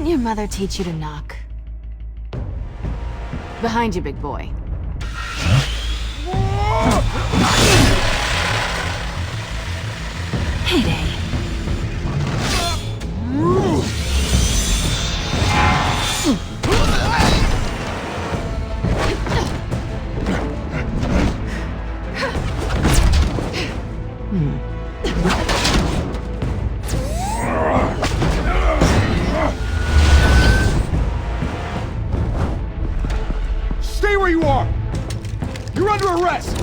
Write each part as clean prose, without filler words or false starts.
your mother teach you to knock? Behind you, big boy. Heyday. Stay where you are! You're under arrest!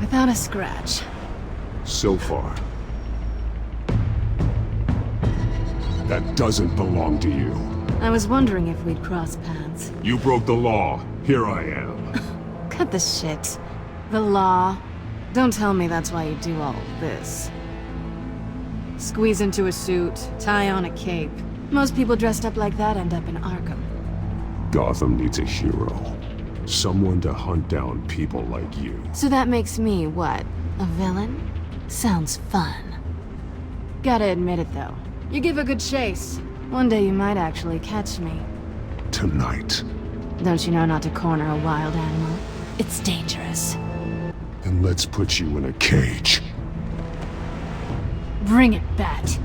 Without a scratch. So far. That doesn't belong to you. I was wondering if we'd cross paths. You broke the law. Here I am. Cut the shit. The law. Don't tell me that's why you do all this. Squeeze into a suit, tie on a cape. Most people dressed up like that end up in Arkham. Gotham needs a hero. Someone to hunt down people like you. So that makes me, what, a villain? Sounds fun. Gotta admit it, though. You give a good chase. One day you might actually catch me. Tonight. Don't you know not to corner a wild animal? It's dangerous. Then let's put you in a cage. Bring it, Bat.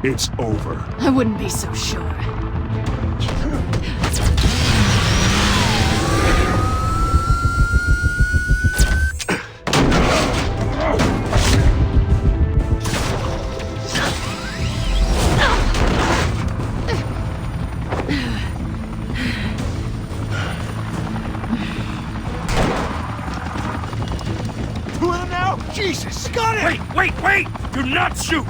It's over. I wouldn't be so sure. Who am now? Jesus! Got it! Wait! Do not shoot!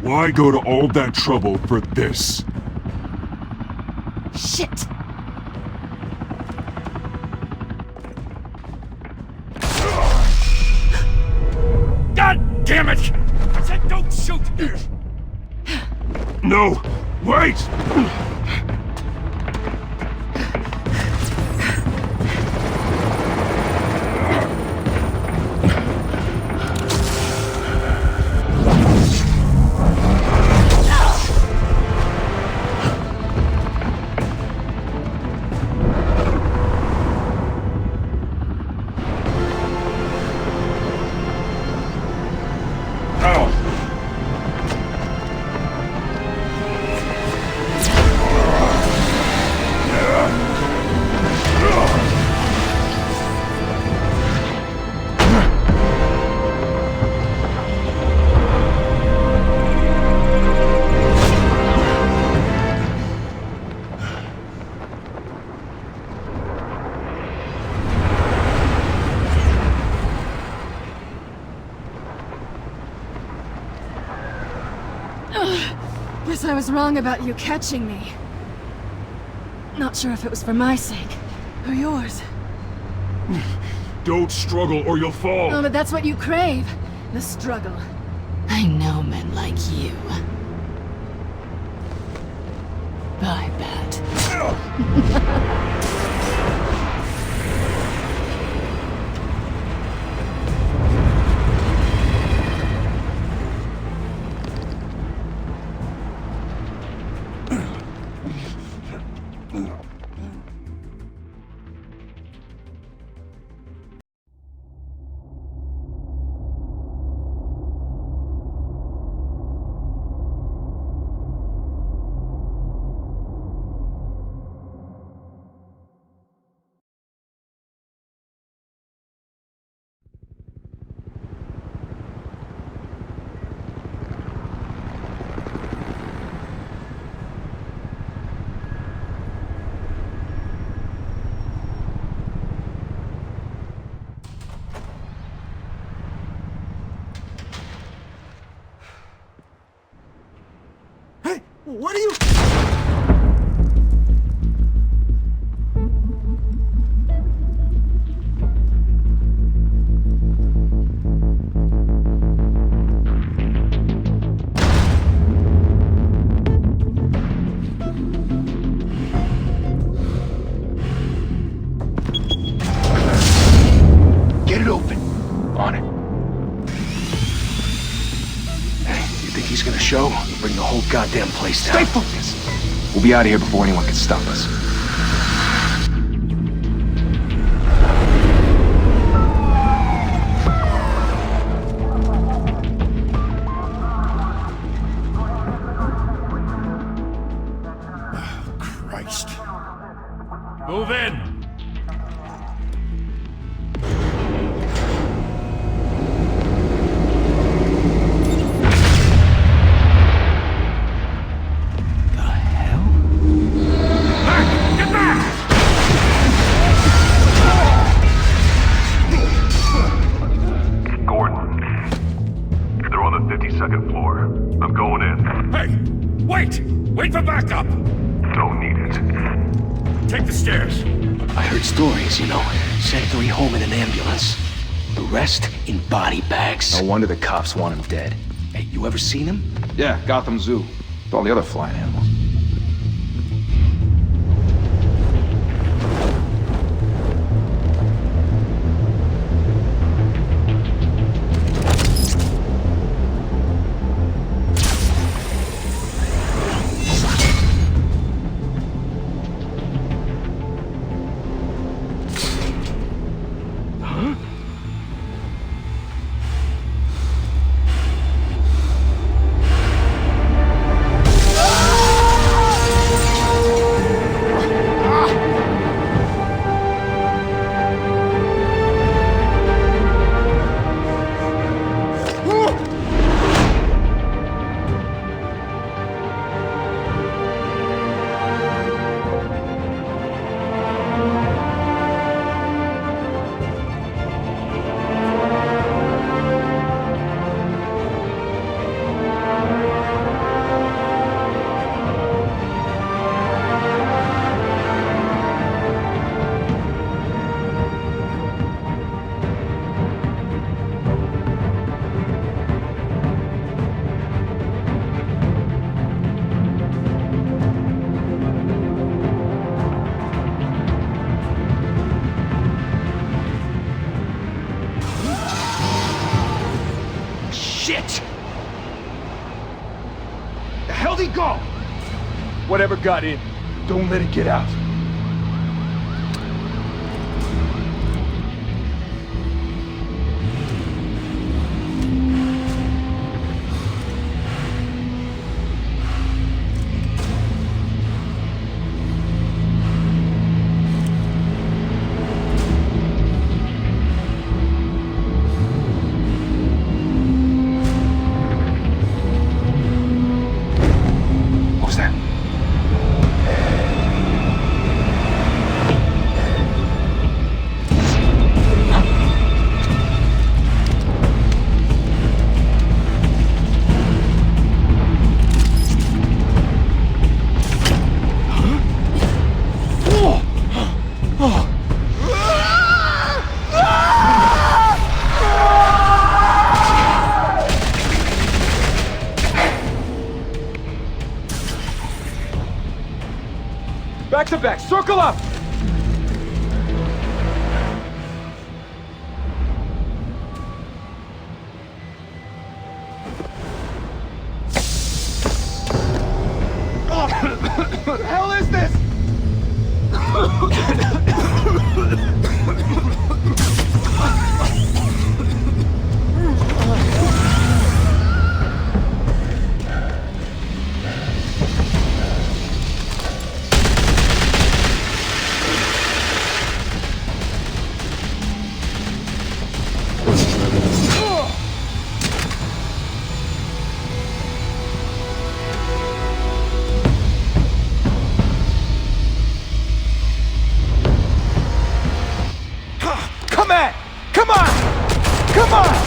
Why go to all that trouble for this? Shit! God damn it! I said don't shoot! No! Wait! guess I was wrong about you catching me. Not sure if it was for my sake, or yours. Don't struggle or you'll fall! Oh, but that's what you crave. The struggle. I know men like you. Bye, Bat. Hey, what are you... Get it open. On it. Hey, you think he's gonna show? He'll bring the whole goddamn place down. Stay focused! We'll be out of here before anyone can stop us. Christ. Move in! Get back! Gordon. They're on the 52nd floor. I'm going in. Hey! Wait! Wait for backup! Don't need it. Take the stairs. I heard stories, you know. Sent 3 home in an ambulance. The rest in body bags. No wonder the cops want him dead. Hey, you ever seen him? Yeah, Gotham Zoo. With all the other flying animals. Shit! The hell'd he go? Whatever got in, don't let it get out. What was that? Back to back, circle up! What the hell is this? Come on! Come on!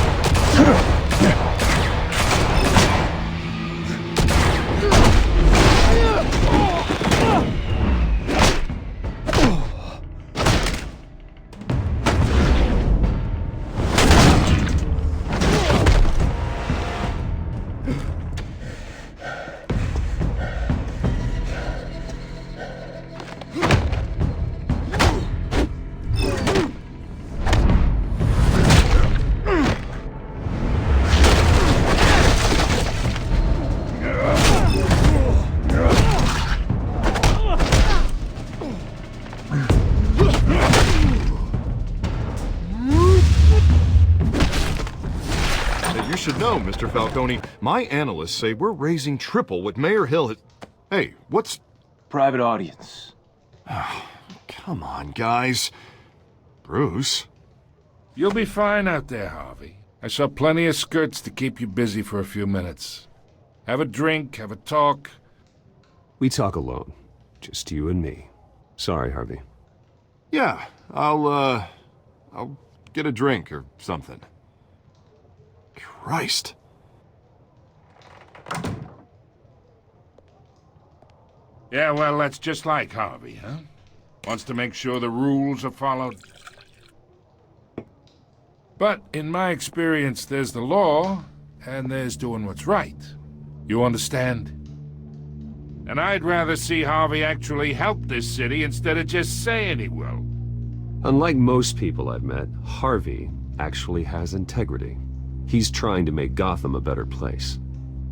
You should know, Mr. Falcone. My analysts say we're raising triple what Mayor Hill has... Hey, what's... Private audience. Come on, guys. Bruce? You'll be fine out there, Harvey. I saw plenty of skirts to keep you busy for a few minutes. Have a drink, have a talk. We talk alone. Just you and me. Sorry, Harvey. Yeah, I'll get a drink or something. Christ. Yeah, well, that's just like Harvey, huh? Wants to make sure the rules are followed. But in my experience, there's the law, and there's doing what's right. You understand? And I'd rather see Harvey actually help this city instead of just saying he will. Unlike most people I've met, Harvey actually has integrity. He's trying to make Gotham a better place.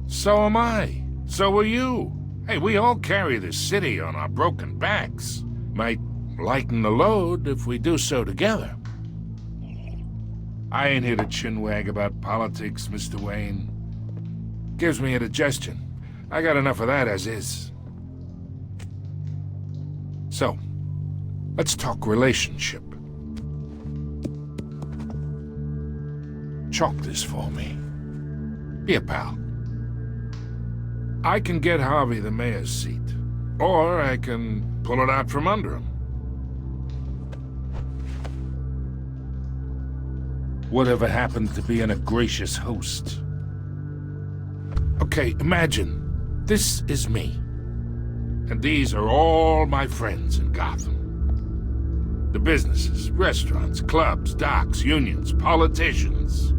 So am I. So are you. Hey, we all carry this city on our broken backs. Might lighten the load if we do so together. I ain't here to chinwag about politics, Mr. Wayne. Gives me indigestion. I got enough of that as is. So, let's talk relationship. Chalk this for me. Be a pal. I can get Harvey the mayor's seat, or I can pull it out from under him. Whatever happened to being a gracious host? Okay, imagine, this is me. And these are all my friends in Gotham. The businesses, restaurants, clubs, docks, unions, politicians.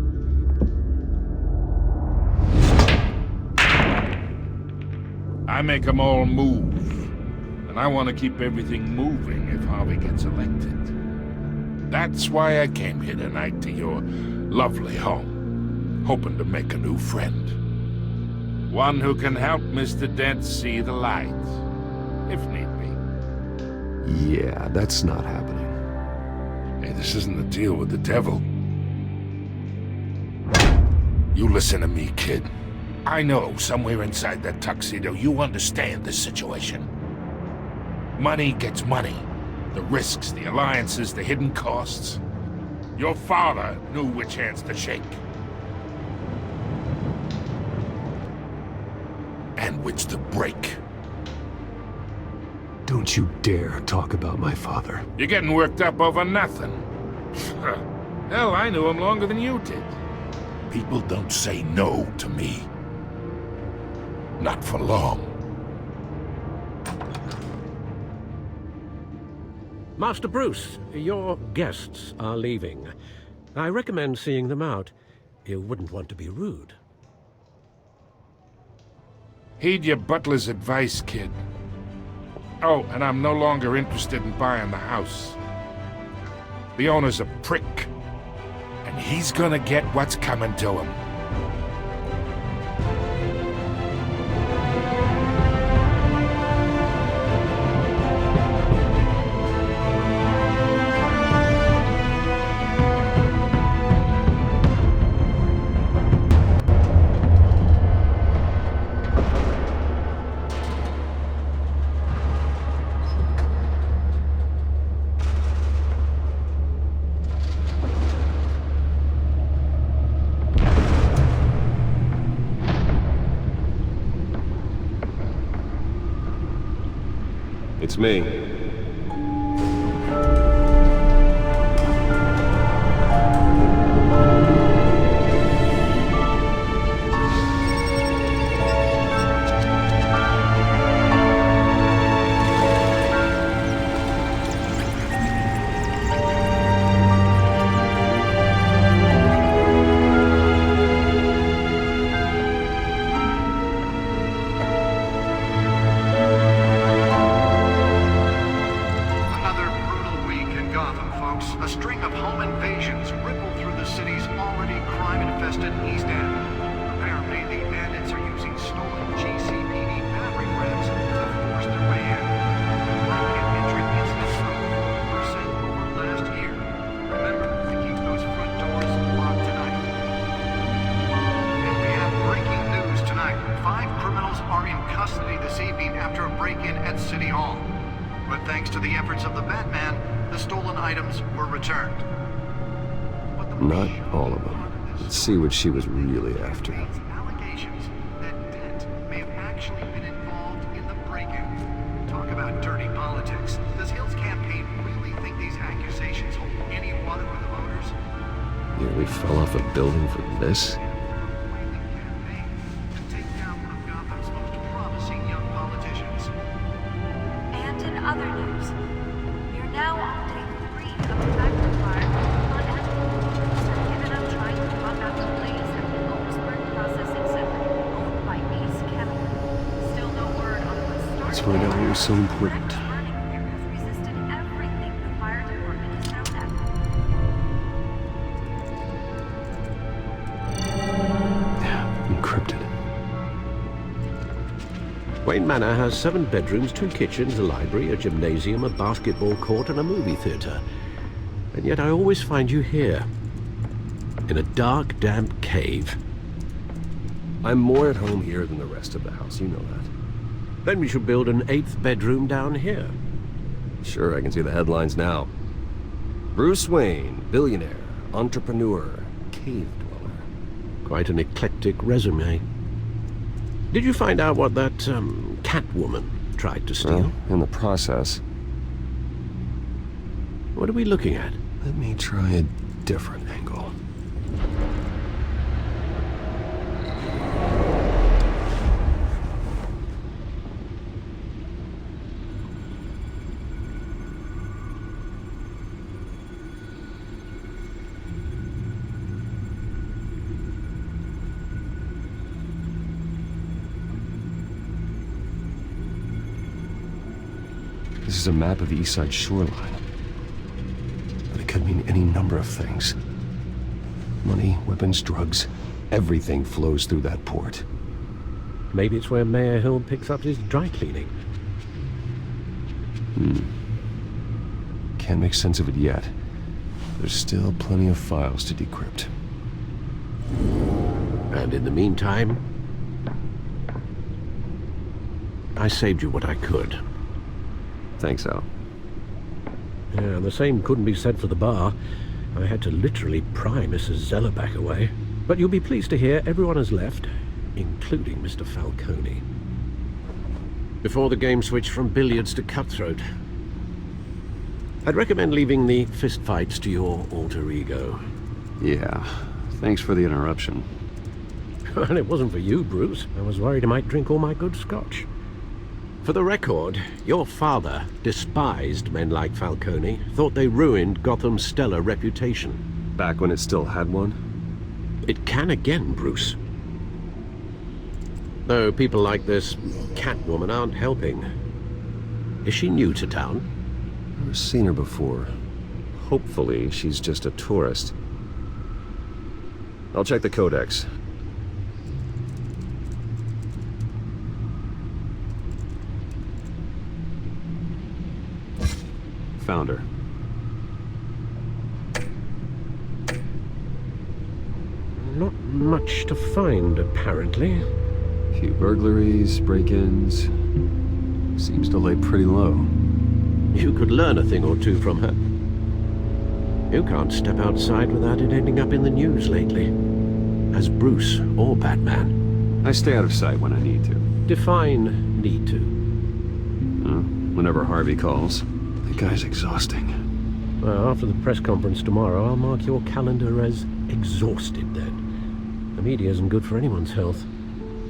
I make them all move. And I want to keep everything moving if Harvey gets elected. That's why I came here tonight to your lovely home, hoping to make a new friend. One who can help Mr. Dent see the light, if need be. Yeah, that's not happening. Hey, this isn't a deal with the devil. You listen to me, kid. I know somewhere inside that tuxedo you understand this situation. Money gets money. The risks, the alliances, the hidden costs. Your father knew which hands to shake. And which to break. Don't you dare talk about my father. You're getting worked up over nothing. Hell, I knew him longer than you did. People don't say no to me. Not for long. Master Bruce, your guests are leaving. I recommend seeing them out. You wouldn't want to be rude. Heed your butler's advice, kid. Oh, and I'm no longer interested in buying the house. The owner's a prick, and he's gonna get what's coming to him. It's me. A string of home invasions rippled through the city's already crime-infested East End. Apparently, the bandits are using stolen GCPD battering rams to force their way in. Blanket entry incidents are over 4% over last year. Remember to keep those front doors locked tonight. And we have breaking news tonight. 5 criminals are in custody this evening after a break-in at City Hall. But thanks to the efforts of the Batman, the stolen items were returned. Not all of them. Let's see what she was really after. Allegations that Dent may have actually been involved in the break-in. Talk about dirty politics. Does Hill's campaign really think these accusations hold any water with the voters? Nearly fell off a building for this? Campaign to take down one of Gotham's most promising young politicians. And in other news, we are now on day 3 of the factory fire on Apple. Police have given up trying to combat the blaze at the Otisburg Processing Center, owned by Ace Chemical. Still no word on what started. Let's find out what was so important. Burning here has resisted everything the fire department has thrown at them. Encrypted. Wayne Manor has 7 bedrooms, 2 kitchens, a library, a gymnasium, a basketball court, and a movie theater. And yet I always find you here, in a dark, damp cave. I'm more at home here than the rest of the house, you know that. Then we should build an 8th bedroom down here. Sure, I can see the headlines now. Bruce Wayne, billionaire, entrepreneur, cave dweller. Quite an eclectic resume. Did you find out what that, Catwoman tried to steal? Well, in the process. What are we looking at? Let me try a different angle. This is a map of the East Side shoreline. But it could mean any number of things. Money, weapons, drugs, everything flows through that port. Maybe it's where Mayor Hill picks up his dry cleaning. Can't make sense of it yet. There's still plenty of files to decrypt. And in the meantime, I saved you what I could. Thanks, Al. Yeah, the same couldn't be said for the bar. I had to literally pry Mrs. Zeller back away. But you'll be pleased to hear everyone has left, including Mr. Falcone. Before the game switched from billiards to cutthroat. I'd recommend leaving the fistfights to your alter ego. Yeah, thanks for the interruption. And it wasn't for you, Bruce. I was worried I might drink all my good scotch. For the record, your father despised men like Falcone, thought they ruined Gotham's stellar reputation. Back when it still had one? It can again, Bruce. Though people like this Catwoman aren't helping. Is she new to town? I've seen her before. Hopefully, she's just a tourist. I'll check the codex. Found her. Not much to find, apparently. Few burglaries, break-ins. Seems to lay pretty low. You could learn a thing or two from her. You can't step outside without it ending up in the news lately. As Bruce or Batman. I stay out of sight when I need to. Define need to. Whenever Harvey calls. The guy's exhausting. Well, after the press conference tomorrow, I'll mark your calendar as exhausted then. The media isn't good for anyone's health.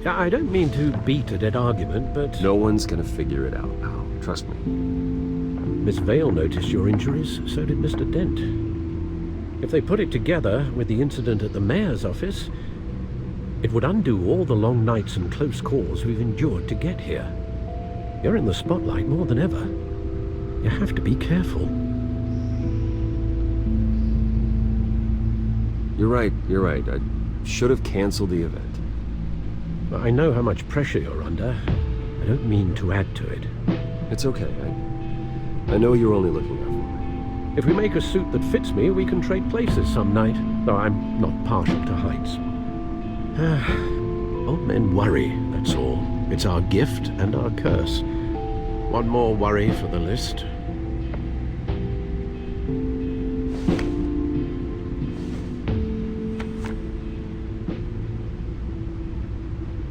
I don't mean to beat a dead argument, but... No one's gonna figure it out now. Trust me. Miss Vale noticed your injuries, so did Mr. Dent. If they put it together with the incident at the mayor's office, it would undo all the long nights and close calls we've endured to get here. You're in the spotlight more than ever. You have to be careful. You're right. I should have canceled the event. I know how much pressure you're under. I don't mean to add to it. It's okay. I know you're only looking out for me. If we make a suit that fits me, we can trade places some night, though I'm not partial to heights. Old men worry, that's all. It's our gift and our curse. One more worry for the list.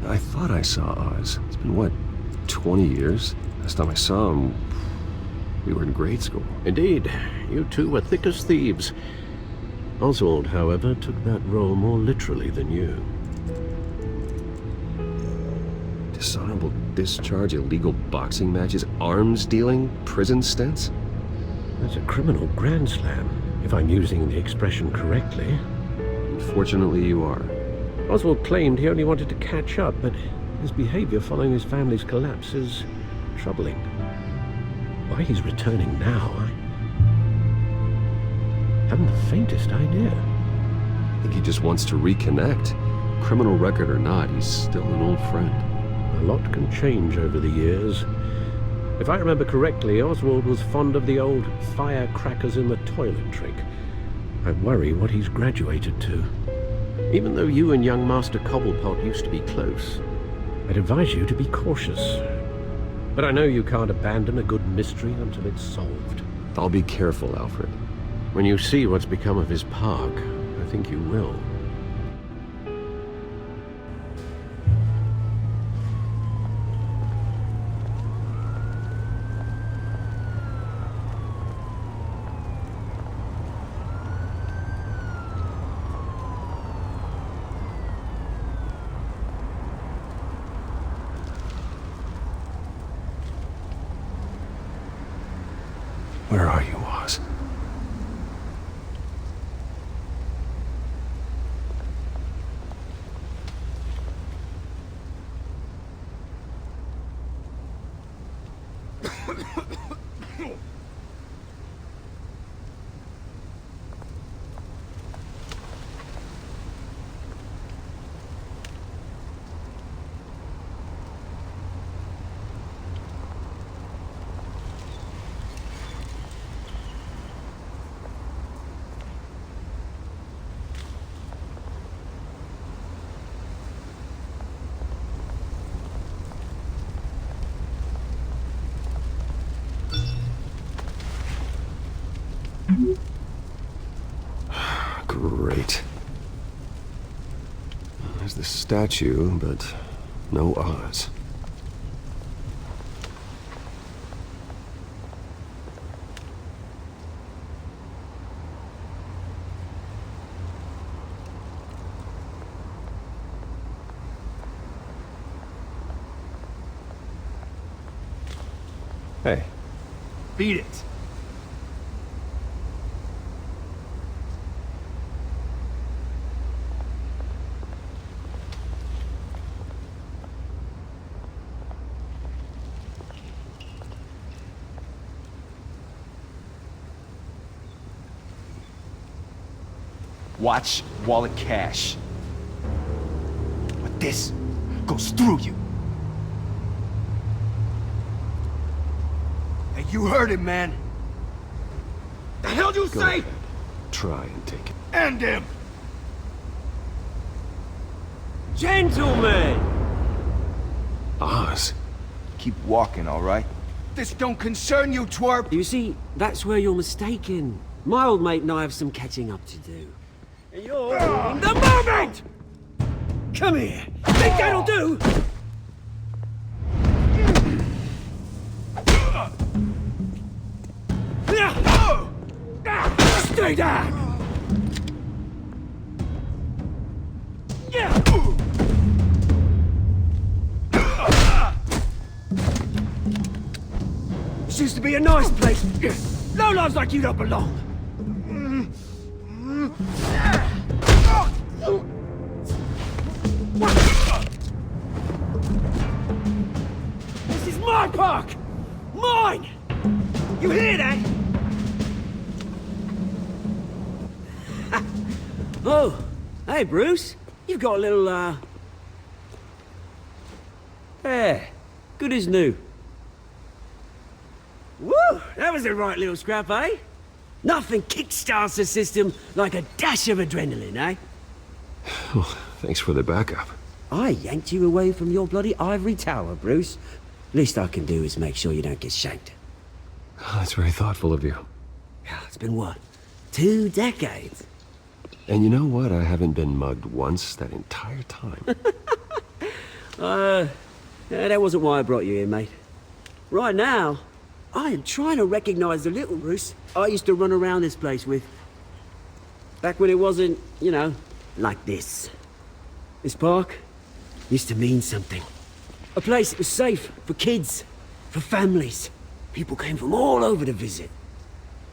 I thought I saw Oz. It's been, what, 20 years? Last time I saw him, we were in grade school. Indeed. You two were thick as thieves. Oswald, however, took that role more literally than you. Dishonorable discharge, illegal boxing matches, arms dealing, prison stints? That's a criminal grand slam, if I'm using the expression correctly. Unfortunately, you are. Oswald claimed he only wanted to catch up, but his behavior following his family's collapse is troubling. Why he's returning now, I haven't the faintest idea. I think he just wants to reconnect. Criminal record or not, he's still an old friend. A lot can change over the years. If I remember correctly, Oswald was fond of the old firecrackers in the toilet trick. I worry what he's graduated to. Even though you and young Master Cobblepot used to be close, I'd advise you to be cautious. But I know you can't abandon a good mystery until it's solved. I'll be careful, Alfred. When you see what's become of his park, I think you will. Where are you, Oz? Great. There's the statue, but no Oz. Hey. Beat it. Watch wallet cash. But this goes through you. Hey, you heard him, man. The hell do you Go say? ahead. Try and take it. End him! Gentlemen! Oz. Keep walking, all right? This don't concern you, twerp! You see, that's where you're mistaken. My old mate and I have some catching up to do. And you're in the moment! Come here. Think that'll do? Stay down! This used to be a nice place. No lives like you don't belong. This is my park! Mine! You hear that? Oh, hey Bruce. You've got a little, yeah, good as new. Woo! That was a right little scrap, eh? Nothing kickstarts the system like a dash of adrenaline, eh? Well, thanks for the backup. I yanked you away from your bloody ivory tower, Bruce. Least I can do is make sure you don't get shanked. Oh, that's very thoughtful of you. It's been what? 2 decades? And you know what? I haven't been mugged once that entire time. Yeah, that wasn't why I brought you here, mate. Right now, I am trying to recognize the little Bruce I used to run around this place with. Back when it wasn't, you know, like this. This park used to mean something. A place that was safe for kids, for families. People came from all over to visit.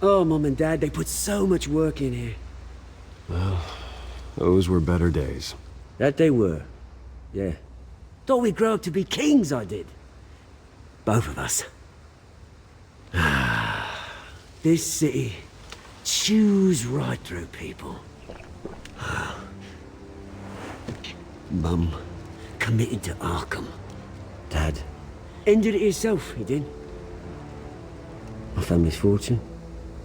Oh, Mum and Dad, they put so much work in here. Well, those were better days. That they were. Yeah. Thought we'd grow up to be kings, I did. Both of us. This city chews right through people. Mum committed to Arkham. Dad ended it himself, he did. My family's fortune.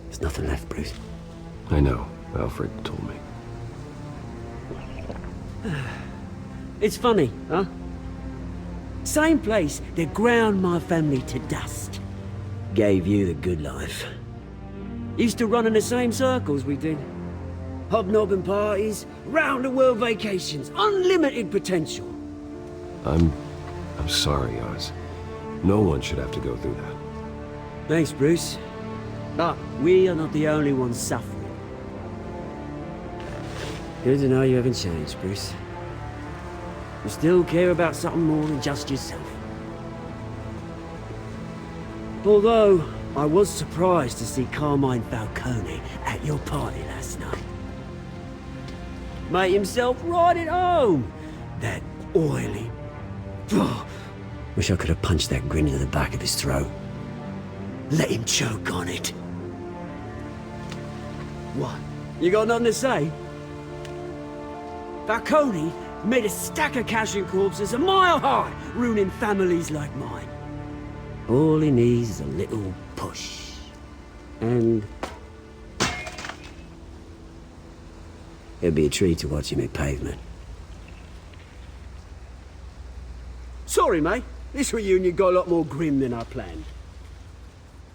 There's nothing left, Bruce. I know. Alfred told me. It's funny, huh? Same place that ground my family to dust. Gave you the good life. Used to run in the same circles we did. Hobnobbing parties, round-the-world vacations, unlimited potential. I'm sorry, Oz. No one should have to go through that. Thanks, Bruce. But we are not the only ones suffering. Good to know you haven't changed, Bruce. You still care about something more than just yourself. Although, I was surprised to see Carmine Falcone at your party last night. Made himself right at home. That oily... Wish I could have punched that grin into the back of his throat. Let him choke on it. What? You got nothing to say? Falcone made a stack of casual corpses a mile high, ruining families like mine. All he needs is a little push. And... it'd be a treat to watch him hit pavement. Sorry, mate. This reunion got a lot more grim than I planned.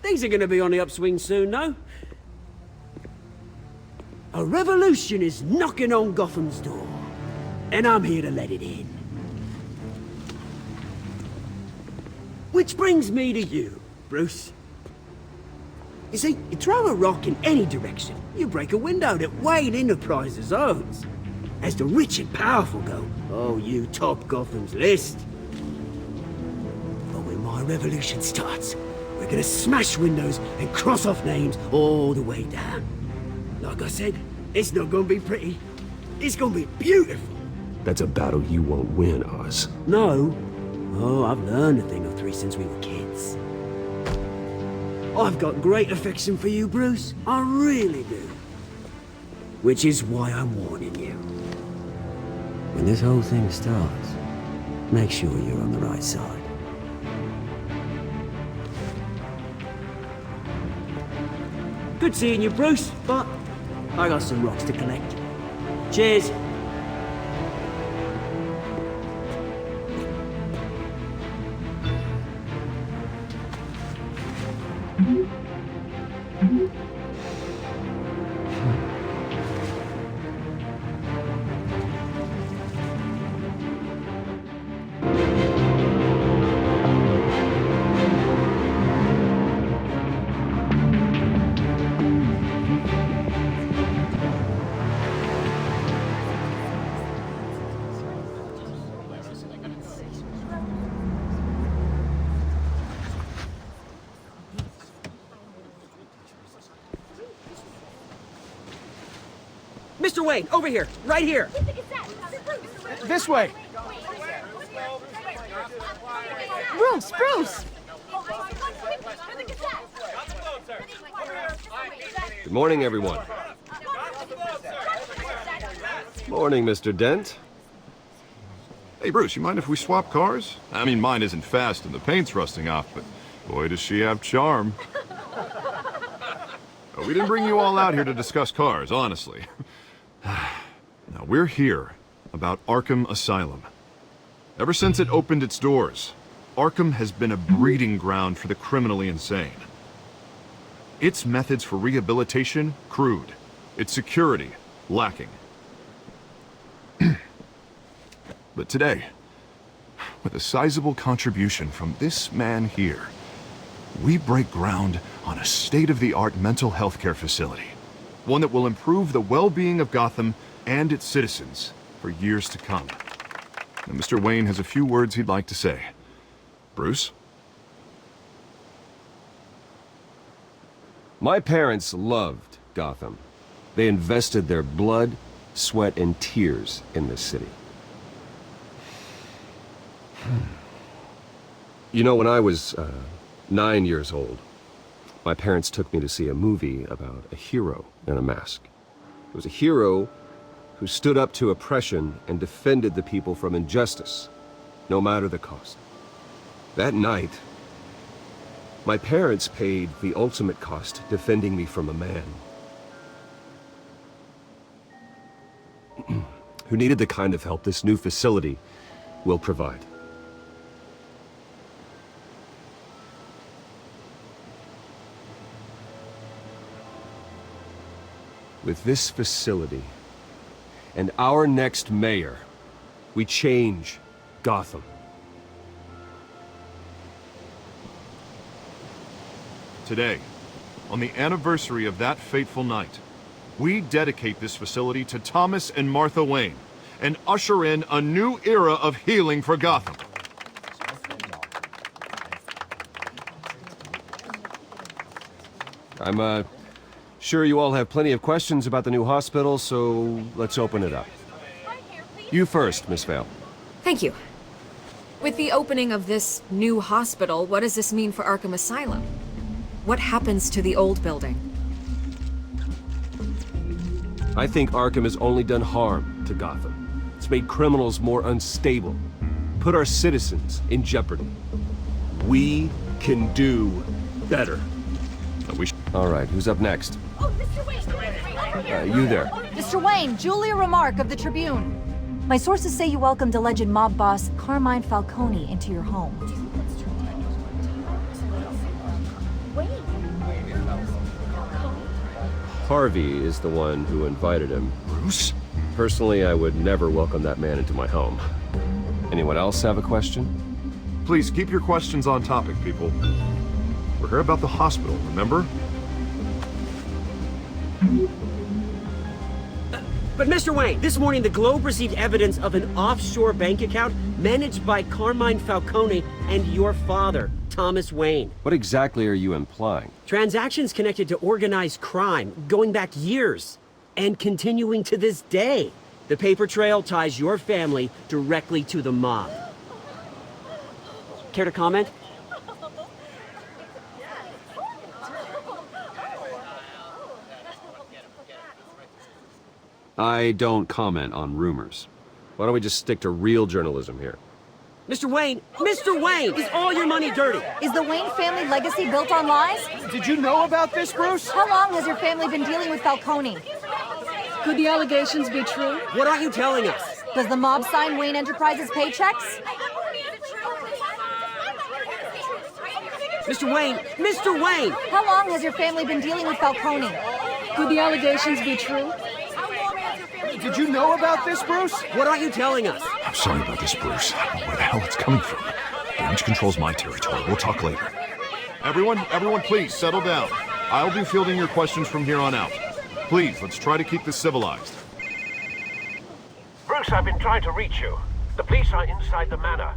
Things are gonna be on the upswing soon, no? A revolution is knocking on Gotham's door. And I'm here to let it in. Which brings me to you, Bruce. You see, you throw a rock in any direction, you break a window that Wayne Enterprises owns. As the rich and powerful go, oh, you top Gotham's list. But when my revolution starts, we're gonna smash windows and cross off names all the way down. Like I said, it's not gonna be pretty. It's gonna be beautiful. That's a battle you won't win, Oz. No. Oh, I've learned a thing or three since we were kids. I've got great affection for you, Bruce. I really do. Which is why I'm warning you. When this whole thing starts, make sure you're on the right side. Good seeing you, Bruce, but I got some rocks to collect. Cheers. Mr. Wayne, over here, right here. This way! Bruce! Good morning, everyone. Morning, Mr. Dent. Hey, Bruce, you mind if we swap cars? I mean, mine isn't fast and the paint's rusting off, but boy, does she have charm. We didn't bring you all out here to discuss cars, honestly. Now, we're here about Arkham Asylum. Ever since it opened its doors, Arkham has been a breeding ground for the criminally insane. Its methods for rehabilitation, crude. Its security, lacking. But today, with a sizable contribution from this man here, we break ground on a state-of-the-art mental health care facility. One that will improve the well-being of Gotham and its citizens for years to come. And Mr. Wayne has a few words he'd like to say. Bruce? My parents loved Gotham. They invested their blood, sweat, and tears in this city. You know, when I was 9 years old, my parents took me to see a movie about a hero in a mask. It was a hero who stood up to oppression and defended the people from injustice, no matter the cost. That night, my parents paid the ultimate cost defending me from a man who needed the kind of help this new facility will provide. With this facility and our next mayor, we change Gotham. Today, on the anniversary of that fateful night, we dedicate this facility to Thomas and Martha Wayne and usher in a new era of healing for Gotham. I'm sure you all have plenty of questions about the new hospital, so let's open it up. You first, Miss Vale. Thank you. With the opening of this new hospital, what does this mean for Arkham Asylum? What happens to the old building? I think Arkham has only done harm to Gotham. It's made criminals more unstable, put our citizens in jeopardy. We can do better. All right, who's up next? Oh, Mr. Wayne! You there. Mr. Wayne, Julia Remark of the Tribune. My sources say you welcomed alleged mob boss Carmine Falcone into your home. Harvey is the one who invited him. Bruce? Personally, I would never welcome that man into my home. Anyone else have a question? Please keep your questions on topic, people. We're here about the hospital, remember? But Mr. Wayne, this morning the Globe received evidence of an offshore bank account managed by Carmine Falcone and your father, Thomas Wayne. What exactly are you implying? Transactions connected to organized crime, going back years, and continuing to this day. The paper trail ties your family directly to the mob. Care to comment? I don't comment on rumors. Why don't we just stick to real journalism here? Mr. Wayne, is all your money dirty? Is the Wayne family legacy built on lies? Did you know about this, Bruce? How long has your family been dealing with Falcone? Could the allegations be true? What aren't you telling us? Does the mob sign Wayne Enterprises paychecks? Mr. Wayne! How long has your family been dealing with Falcone? Could the allegations be true? Did you know about this, Bruce? What aren't you telling us? I'm sorry about this, Bruce. I don't know where the hell it's coming from. Damage control's my territory. We'll talk later. Everyone, please, settle down. I'll be fielding your questions from here on out. Please, let's try to keep this civilized. Bruce, I've been trying to reach you. The police are inside the manor.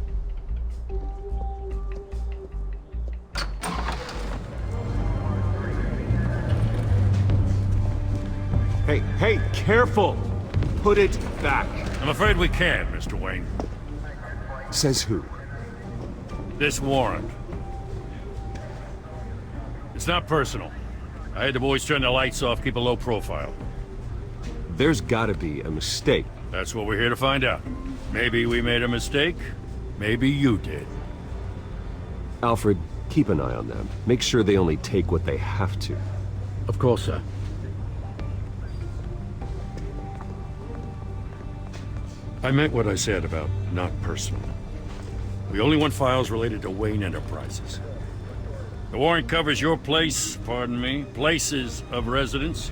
Hey, careful! Put it back. I'm afraid we can't, Mr. Wayne. Says who? This warrant. It's not personal. I had the boys turn the lights off, keep a low profile. There's gotta be a mistake. That's what we're here to find out. Maybe we made a mistake. Maybe you did. Alfred, keep an eye on them. Make sure they only take what they have to. Of course, sir. I meant what I said about not personal. We only want files related to Wayne Enterprises. The warrant covers your place, pardon me, places of residence,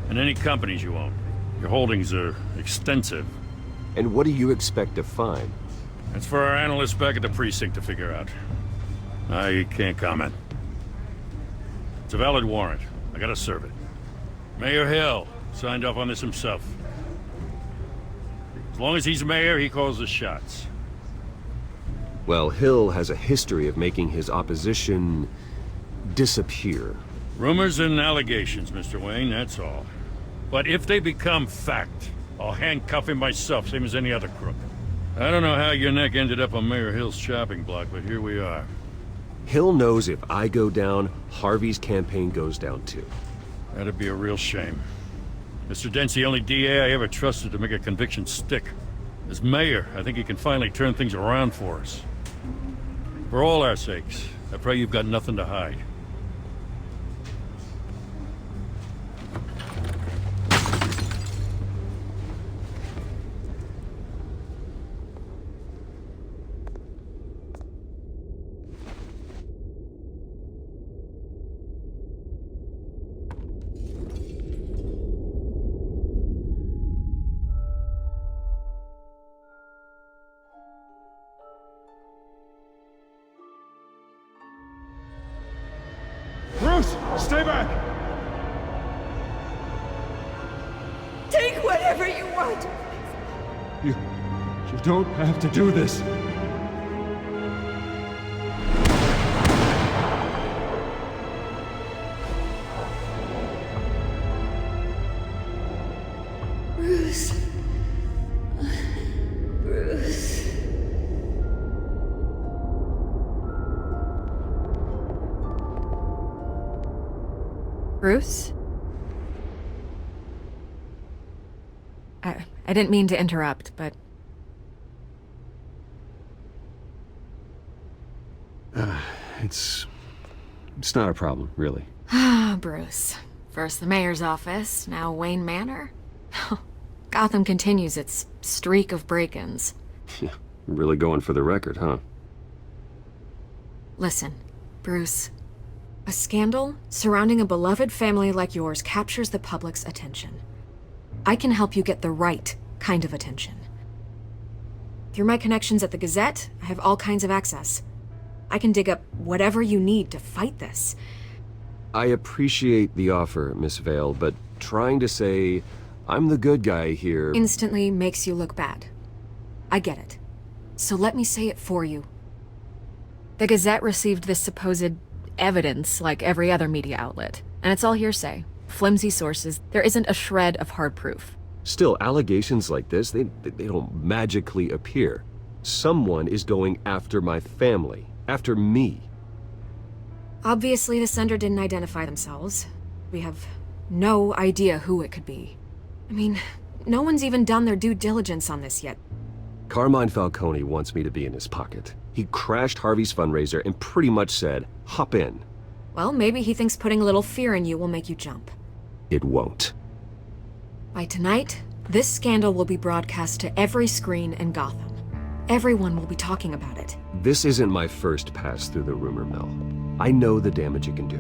and any companies you own. Your holdings are extensive. And what do you expect to find? That's for our analysts back at the precinct to figure out. I can't comment. It's a valid warrant. I gotta serve it. Mayor Hill signed off on this himself. As long as he's mayor, he calls the shots. Well, Hill has a history of making his opposition disappear. Rumors and allegations, Mr. Wayne, that's all. But if they become fact, I'll handcuff him myself, same as any other crook. I don't know how your neck ended up on Mayor Hill's chopping block, but here we are. Hill knows if I go down, Harvey's campaign goes down too. That'd be a real shame. Mr. Dent's the only DA I ever trusted to make a conviction stick. As mayor, I think he can finally turn things around for us. For all our sakes, I pray you've got nothing to hide. Bruce, stay back! Take whatever you want. You don't have to do this. Bruce. Bruce. Bruce? I didn't mean to interrupt, but... It's not a problem, really. Ah, Bruce. First the mayor's office, now Wayne Manor. Gotham continues its streak of break-ins. Yeah, really going for the record, huh? Listen, Bruce. A scandal surrounding a beloved family like yours captures the public's attention. I can help you get the right kind of attention. Through my connections at the Gazette, I have all kinds of access. I can dig up whatever you need to fight this. I appreciate the offer, Miss Vale, but trying to say I'm the good guy here... Instantly makes you look bad. I get it. So let me say it for you. The Gazette received this supposed evidence like every other media outlet, and it's all hearsay. Flimsy sources. There isn't a shred of hard proof. Still, allegations like this, they don't magically appear. Someone is going after my family. After me. Obviously, the sender didn't identify themselves. We have no idea who it could be. I mean, no one's even done their due diligence on this yet. Carmine Falcone wants me to be in his pocket. He crashed Harvey's fundraiser and pretty much said, hop in. Well, maybe he thinks putting a little fear in you will make you jump. It won't. By tonight, this scandal will be broadcast to every screen in Gotham. Everyone will be talking about it. This isn't my first pass through the rumor mill. I know the damage it can do.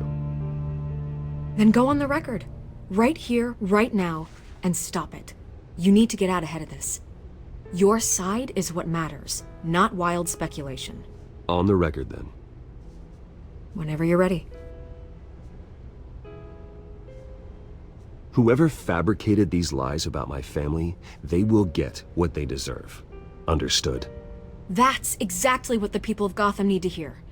Then go on the record. Right here, right now, and stop it. You need to get out ahead of this. Your side is what matters, not wild speculation. On the record, then. Whenever you're ready. Whoever fabricated these lies about my family, they will get what they deserve. Understood? That's exactly what the people of Gotham need to hear.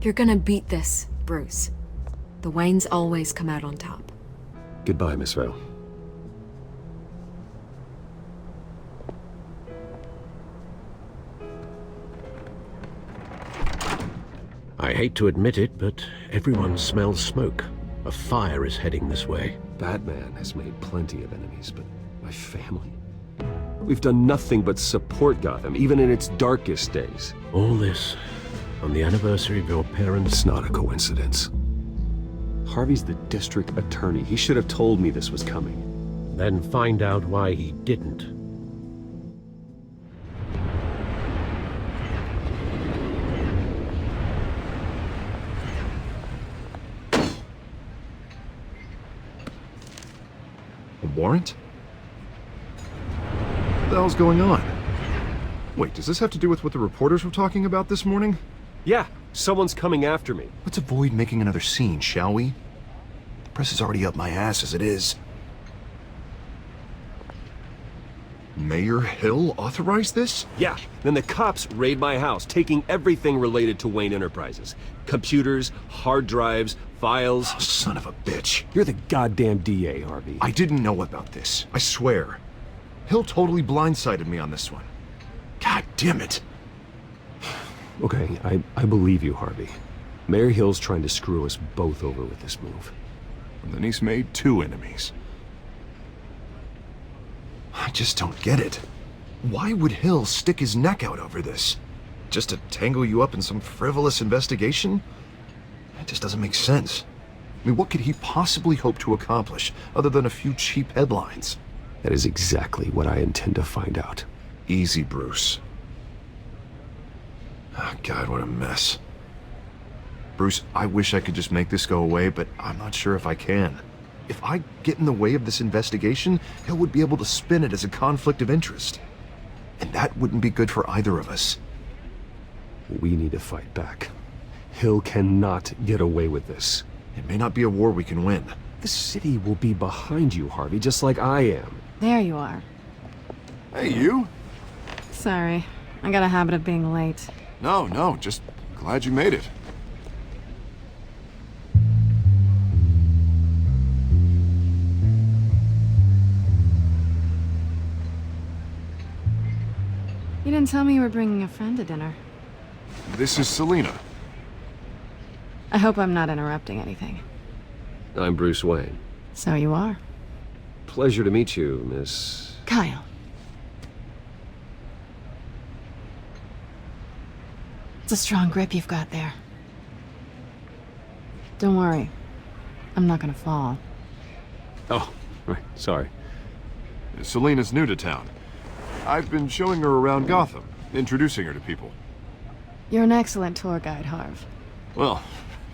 You're gonna beat this, Bruce. The Waynes always come out on top. Goodbye, Miss Vale. I hate to admit it, but everyone smells smoke. A fire is heading this way. Batman has made plenty of enemies, but my family? We've done nothing but support Gotham, even in its darkest days. All this on the anniversary of your parents'... It's not a coincidence. Harvey's the district attorney. He should have told me this was coming. Then find out why he didn't. A warrant? What the hell's going on? Wait, does this have to do with what the reporters were talking about this morning? Yeah, someone's coming after me. Let's avoid making another scene, shall we? The press is already up my ass as it is. Mayor Hill authorized this? Yeah, then the cops raid my house, taking everything related to Wayne Enterprises. Computers, hard drives, files. Oh, son of a bitch. You're the goddamn DA, Harvey. I didn't know about this. I swear. Hill totally blindsided me on this one. God damn it. Okay, I believe you, Harvey. Mayor Hill's trying to screw us both over with this move. And then he's made two enemies. I just don't get it. Why would Hill stick his neck out over this? Just to tangle you up in some frivolous investigation? That just doesn't make sense. I mean, what could he possibly hope to accomplish other than a few cheap headlines? That is exactly what I intend to find out. Easy, Bruce. Oh, God, what a mess. Bruce, I wish I could just make this go away, but I'm not sure if I can. If I get in the way of this investigation, Hill would be able to spin it as a conflict of interest. And that wouldn't be good for either of us. We need to fight back. Hill cannot get away with this. It may not be a war we can win. The city will be behind you, Harvey, just like I am. There you are. Hey, you? Sorry. I got a habit of being late. No, just glad you made it. You didn't tell me you were bringing a friend to dinner. This is Selina. I hope I'm not interrupting anything. I'm Bruce Wayne. So you are. Pleasure to meet you, Miss... Kyle. It's a strong grip you've got there. Don't worry. I'm not gonna fall. Oh, right, sorry. Selina's new to town. I've been showing her around Gotham, introducing her to people. You're an excellent tour guide, Harv. Well,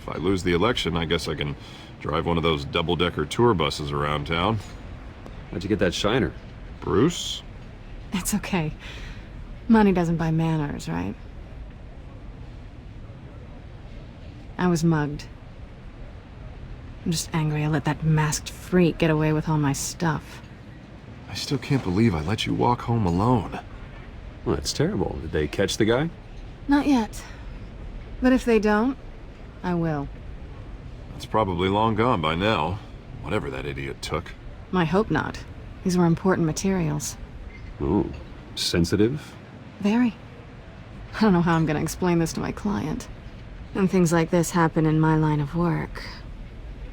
if I lose the election, I guess I can drive one of those double-decker tour buses around town. How'd you get that shiner? Bruce? It's okay. Money doesn't buy manners, right? I was mugged. I'm just angry I let that masked freak get away with all my stuff. I still can't believe I let you walk home alone. Well, that's terrible. Did they catch the guy? Not yet. But if they don't, I will. It's probably long gone by now, whatever that idiot took. I hope not. These were important materials. Ooh, sensitive? Very. I don't know how I'm gonna explain this to my client. When things like this happen in my line of work,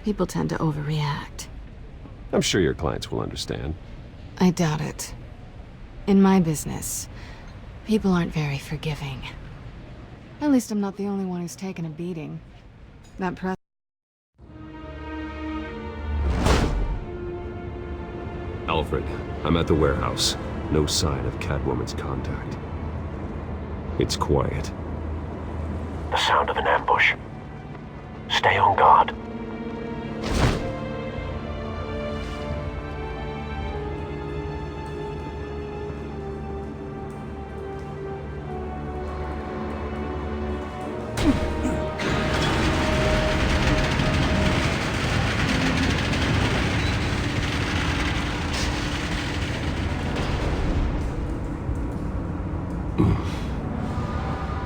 people tend to overreact. I'm sure your clients will understand. I doubt it. In my business, people aren't very forgiving. At least I'm not the only one who's taken a beating. That press... Alfred, I'm at the warehouse. No sign of Catwoman's contact. It's quiet. The sound of an ambush. Stay on guard.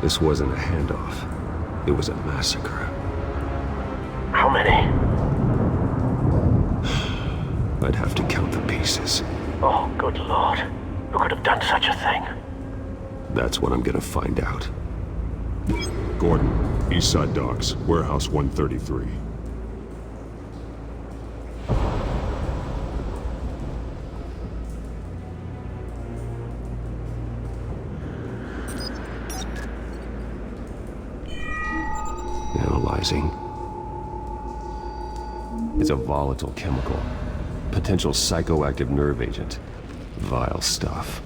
This wasn't a handoff. It was a massacre. How many? I'd have to count the pieces. Oh, good lord. Who could have done such a thing? That's what I'm gonna find out. Gordon, Eastside Docks, Warehouse 133. Analyzing. It's a volatile chemical. Potential psychoactive nerve agent. Vile stuff.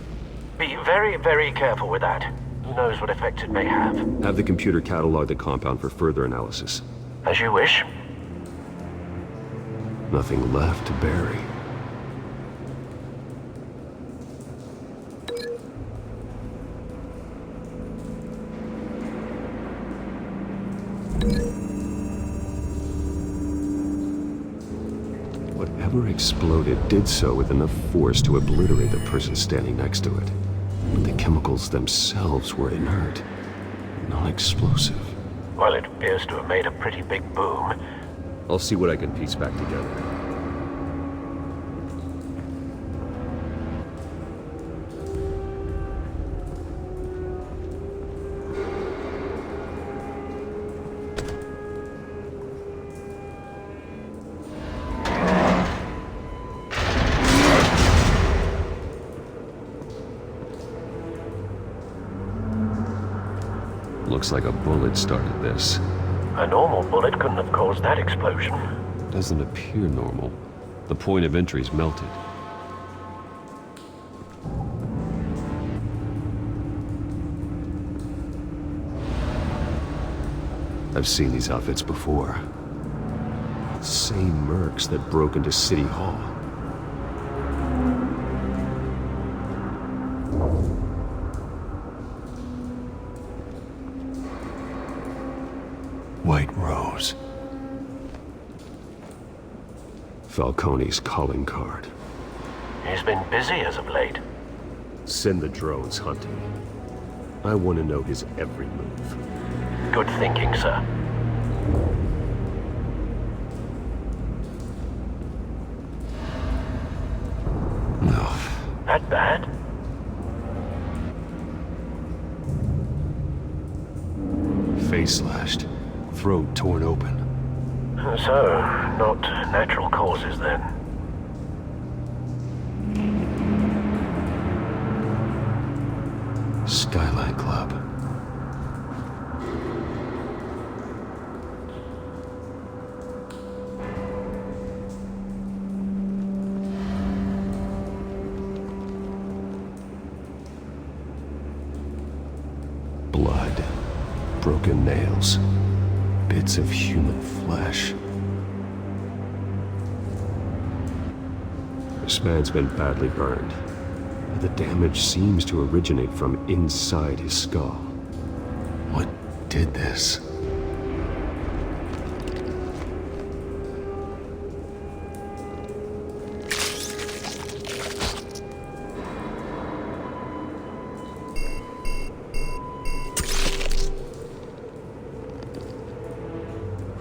Be very, very careful with that. Who knows what effects it may have. Have the computer catalog the compound for further analysis. As you wish. Nothing left to bury. Whatever exploded did so with enough force to obliterate the person standing next to it. But the chemicals themselves were inert, non-explosive. Well, it appears to have made a pretty big boom. I'll see what I can piece back together. Looks like a bullet started this. A normal bullet couldn't have caused that explosion. Doesn't appear normal. The point of entry's melted. I've seen these outfits before. Same mercs that broke into City Hall. White Rose. Falcone's calling card. He's been busy as of late. Send the drones hunting. I want to know his every move. Good thinking, sir. No. That bad? Face slashed. Throat torn open. So, not natural causes then. Skyline Club. Blood. Broken nails. Bits of human flesh. This man's been badly burned. But the damage seems to originate from inside his skull. What did this?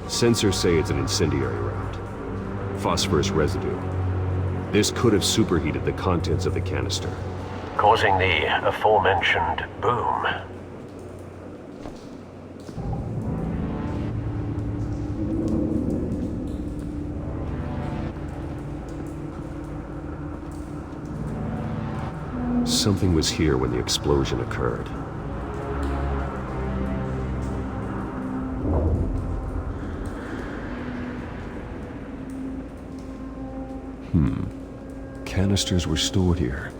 Sensors say it's an incendiary round. Phosphorus residue. This could have superheated the contents of the canister. Causing the aforementioned boom. something was here when the explosion occurred. Canisters were stored here.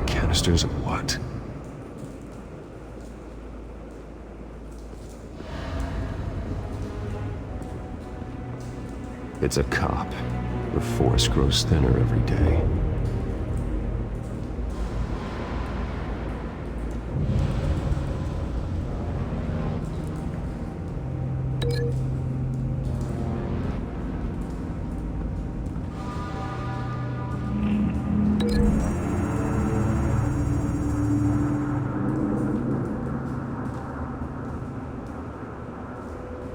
Canisters of what? It's a cop. The force grows thinner every day.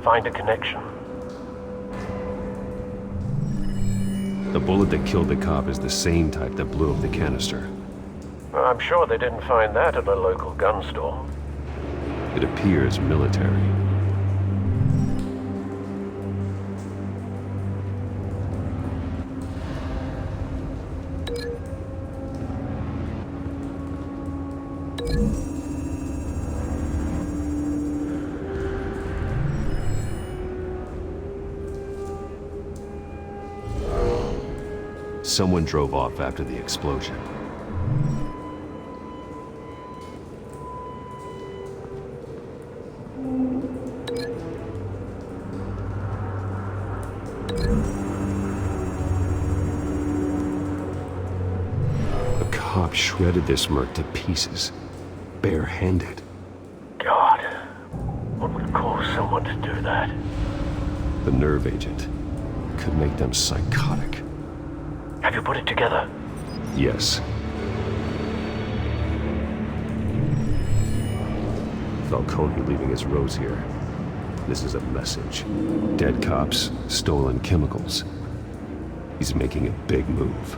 Find a connection. The bullet that killed the cop is the same type that blew up the canister. I'm sure they didn't find that at a local gun store. It appears military. Someone drove off after the explosion. The cop shredded this merc to pieces, bare-handed. God, what would cause someone to do that? The nerve agent could make them psychotic. Have you put it together? Yes. Falcone leaving his rose here. This is a message. Dead cops, stolen chemicals. He's making a big move.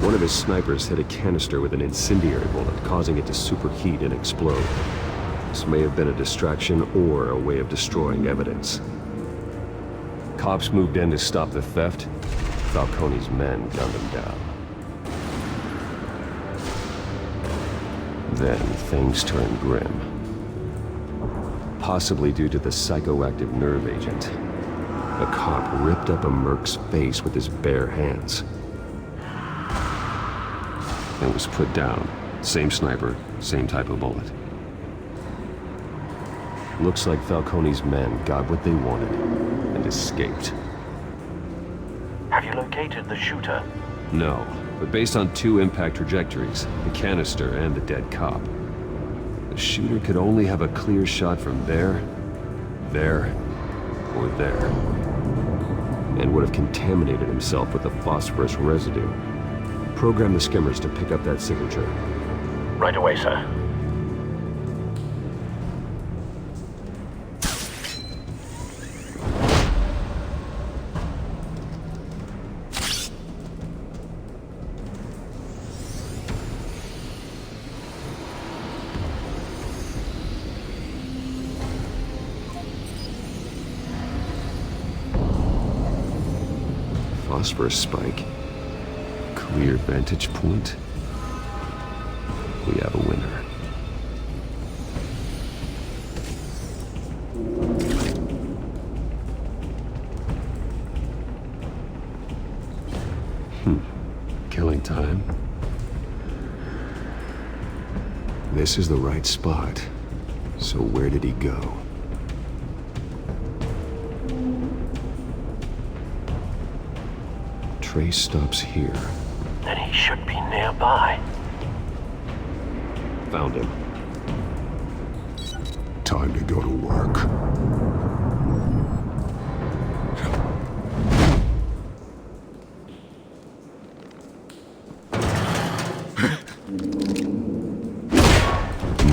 One of his snipers hit a canister with an incendiary bullet, causing it to superheat and explode. This may have been a distraction or a way of destroying evidence. Cops moved in to stop the theft. Falcone's men gunned him down. Then things turned grim. Possibly due to the psychoactive nerve agent. A cop ripped up a merc's face with his bare hands. And was put down. Same sniper, same type of bullet. Looks like Falcone's men got what they wanted and escaped. Have you located the shooter? No, but based on two impact trajectories, the canister and the dead cop, the shooter could only have a clear shot from there, or there, and would have contaminated himself with the phosphorus residue. Program the skimmers to pick up that signature. Right away, sir. Phosphorus spike. Clear vantage point. We have a winner. Killing time. This is the right spot. So where did he go? Trace stops here. Then he should be nearby. Found him. Time to go to work.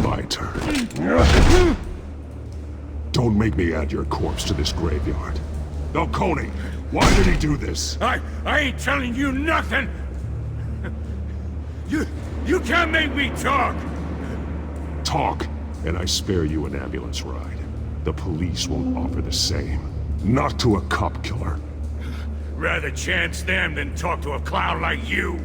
My turn. Don't make me add your corpse to this graveyard. Falcone, why did he do this? I ain't telling you nothing! You can't make me talk! Talk, and I spare you an ambulance ride. The police won't offer the same. Not to a cop killer. Rather chance them than talk to a clown like you.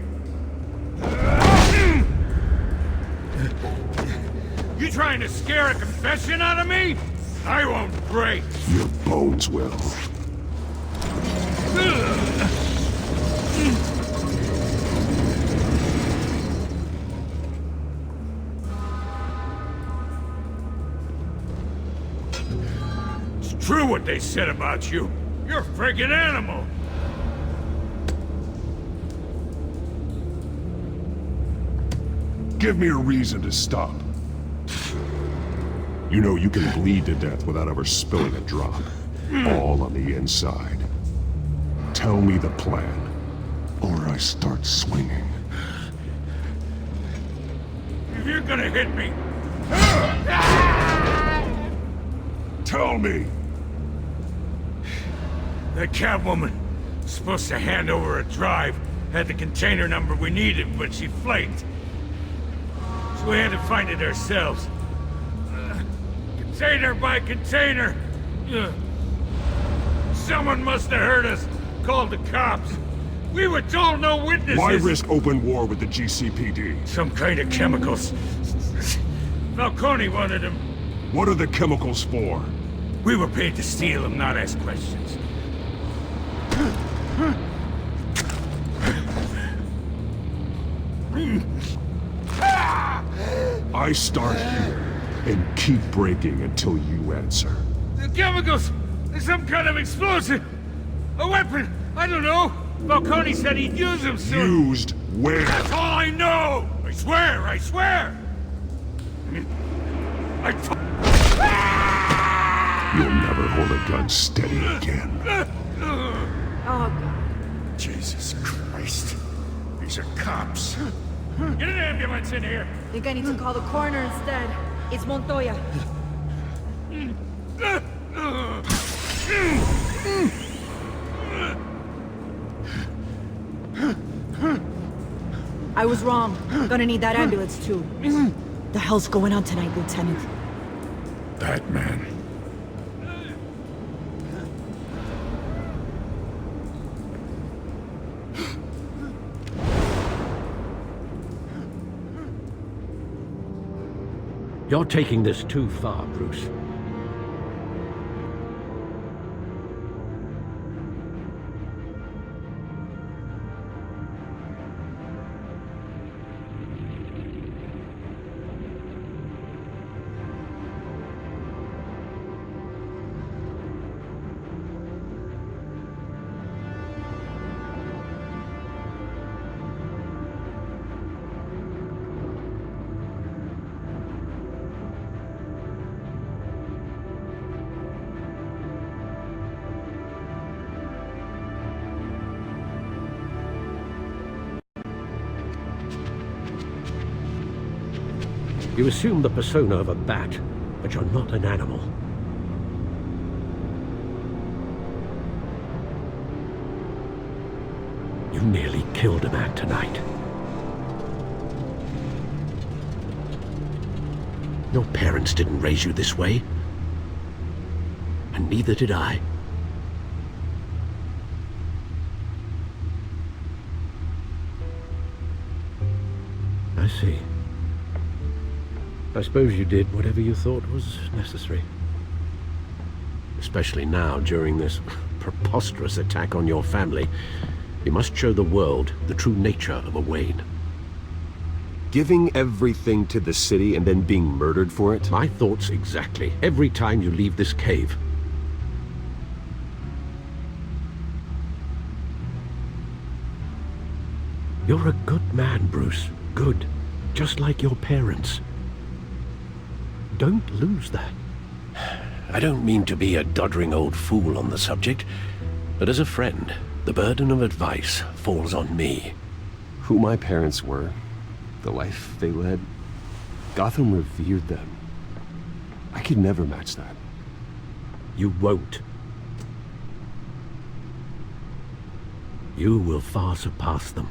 You trying to scare a confession out of me? I won't break. Your bones will. It's true what they said about you. You're a friggin' animal. Give me a reason to stop. You know you can bleed to death without ever spilling a drop. All on the inside. Tell me the plan, or I start swinging. If you're gonna hit me... Tell me! That Catwoman was supposed to hand over a drive, had the container number we needed, but she flaked. So we had to find it ourselves. Container by container. Someone must have heard us, called the cops. We were told no witnesses. Why risk open war with the GCPD? Some kind of chemicals. Falcone wanted them. What are the chemicals for? We were paid to steal them, not ask questions. I start here and keep breaking until you answer. The chemicals! There's some kind of explosive! A weapon! I don't know! Falcone said he'd use them soon! Used where? That's all I know! I swear! I swear! You'll never hold a gun steady again. Oh, God. Jesus Christ. These are cops. Get an ambulance in here! Think I need to call the coroner instead. It's Montoya. I was wrong. Gonna need that ambulance too. The hell's going on tonight, Lieutenant? Batman. You're taking this too far, Bruce. You assume the persona of a bat, but you're not an animal. You nearly killed a man tonight. Your parents didn't raise you this way. And neither did I. I see. I suppose you did whatever you thought was necessary. Especially now, during this preposterous attack on your family. You must show the world the true nature of a Wayne. Giving everything to the city and then being murdered for it? My thoughts exactly. Every time you leave this cave. You're a good man, Bruce. Good. Just like your parents. Don't lose that. I don't mean to be a doddering old fool on the subject, but as a friend, the burden of advice falls on me. Who my parents were, the life they led, Gotham revered them. I could never match that. You won't. You will far surpass them.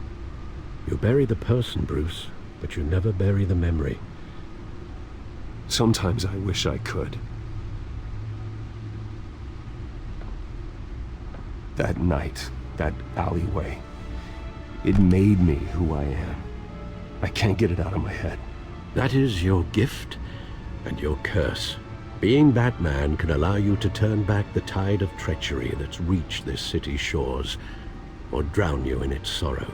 You bury the person, Bruce, but you never bury the memory. Sometimes I wish I could. That night, that alleyway, it made me who I am. I can't get it out of my head. That is your gift and your curse. Being Batman can allow you to turn back the tide of treachery that's reached this city's shores, or drown you in its sorrow.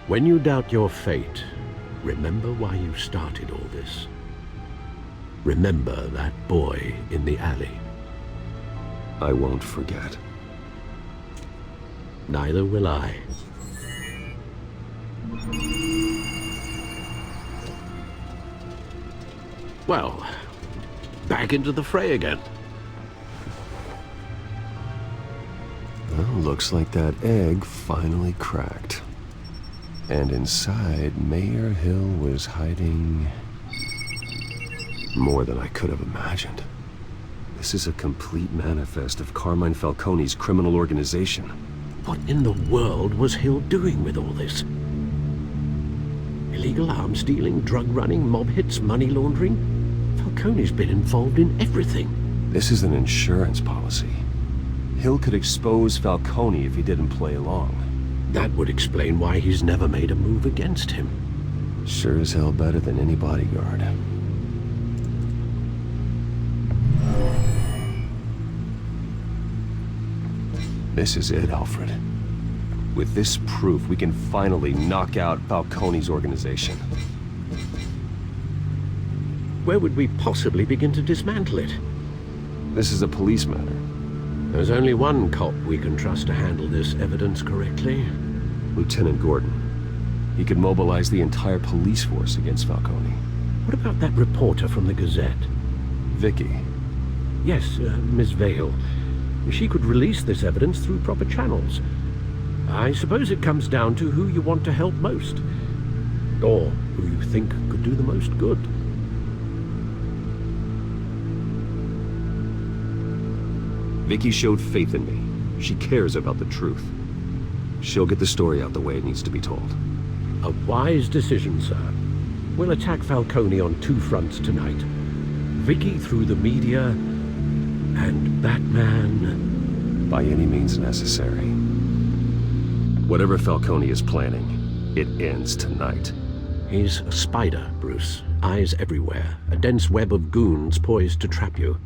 When you doubt your fate, remember why you started all this. Remember that boy in the alley. I won't forget. Neither will I. Well, back into the fray again. Well, looks like that egg finally cracked. And inside, Mayor Hill was hiding more than I could have imagined. This is a complete manifest of Carmine Falcone's criminal organization. What in the world was Hill doing with all this? Illegal arms dealing, drug running, mob hits, money laundering? Falcone's been involved in everything. This is an insurance policy. Hill could expose Falcone if he didn't play along. That would explain why he's never made a move against him. Sure as hell better than any bodyguard. This is it, Alfred. With this proof, we can finally knock out Falcone's organization. Where would we possibly begin to dismantle it? This is a police matter. There's only one cop we can trust to handle this evidence correctly. Lieutenant Gordon. He could mobilize the entire police force against Falcone. What about that reporter from the Gazette? Vicky. Yes, Miss Vale. She could release this evidence through proper channels. I suppose it comes down to who you want to help most. Or who you think could do the most good. Vicky showed faith in me. She cares about the truth. She'll get the story out the way it needs to be told. A wise decision, sir. We'll attack Falcone on two fronts tonight. Vicky through the media, and Batman... by any means necessary. Whatever Falcone is planning, it ends tonight. He's a spider, Bruce. Eyes everywhere. A dense web of goons poised to trap you.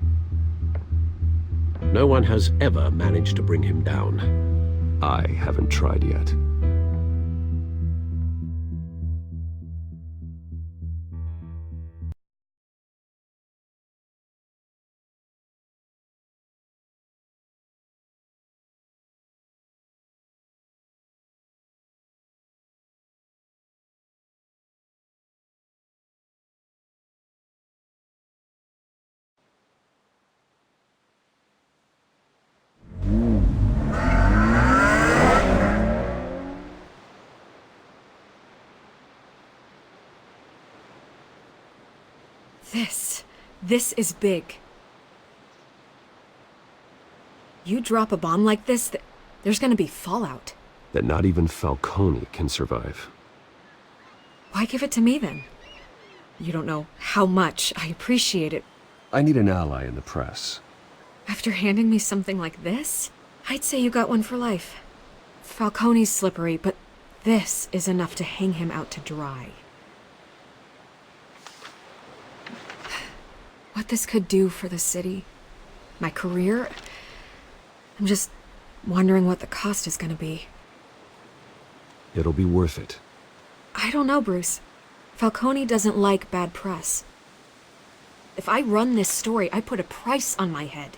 No one has ever managed to bring him down. I haven't tried yet. This is big. You drop a bomb like this, there's gonna be fallout. That not even Falcone can survive. Why give it to me then? You don't know how much I appreciate it. I need an ally in the press. After handing me something like this, I'd say you got one for life. Falcone's slippery, but this is enough to hang him out to dry. What this could do for the city, my career, I'm just wondering what the cost is gonna be. It'll be worth it. I don't know, Bruce. Falcone doesn't like bad press. If I run this story, I put a price on my head.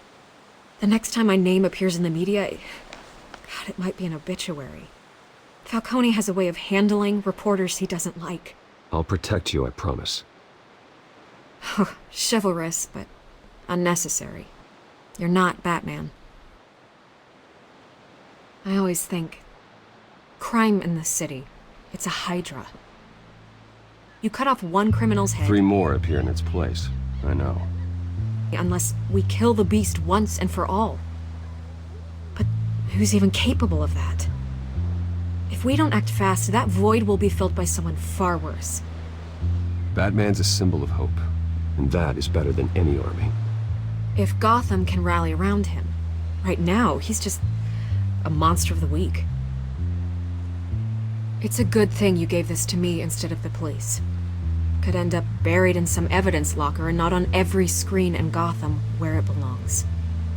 The next time my name appears in the media, God, it might be an obituary. Falcone has a way of handling reporters he doesn't like. I'll protect you, I promise. Chivalrous, but unnecessary. You're not Batman. I always think, crime in this city, it's a hydra. You cut off one criminal's head... 3 more appear in its place. I know. Unless we kill the beast once and for all. But who's even capable of that? If we don't act fast, that void will be filled by someone far worse. Batman's a symbol of hope. And that is better than any army. If Gotham can rally around him. Right now, he's just a monster of the week. It's a good thing you gave this to me instead of the police. Could end up buried in some evidence locker and not on every screen in Gotham where it belongs.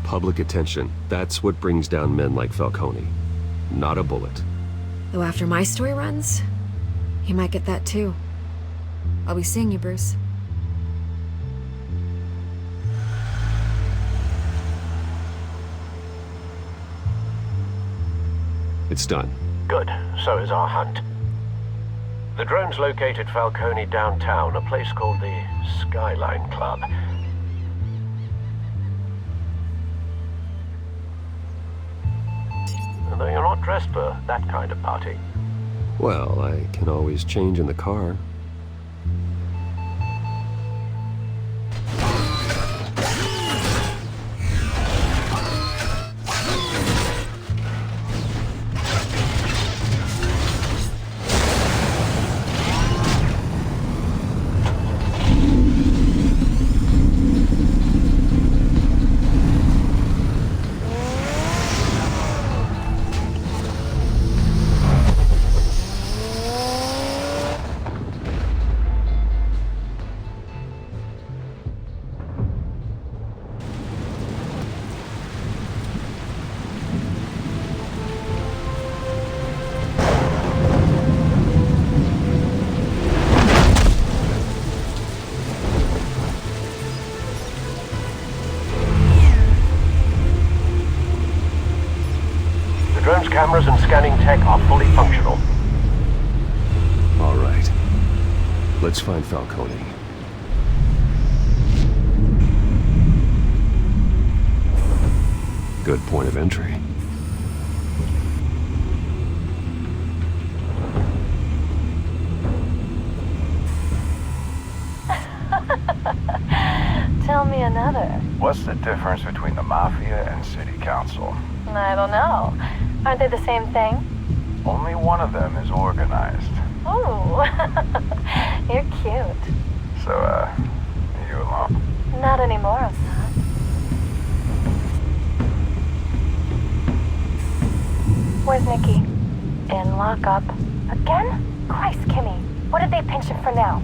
Public attention. That's what brings down men like Falcone. Not a bullet. Though after my story runs, he might get that too. I'll be seeing you, Bruce. It's done. Good. So is our hunt. The drone's located Falcone downtown, a place called the Skyline Club. Though you're not dressed for that kind of party. Well, I can always change in the car. Drone's cameras and scanning tech are fully functional. All right. Let's find Falcone. Good point of entry. Tell me another. What's the difference between the Mafia and City Council? I don't know. Aren't they the same thing? Only one of them is organized. Ooh, you're cute. So, are you alone? Not anymore, Osad. Where's Nikki? In lockup. Again? Christ, Kimmy. What did they pinch him for now?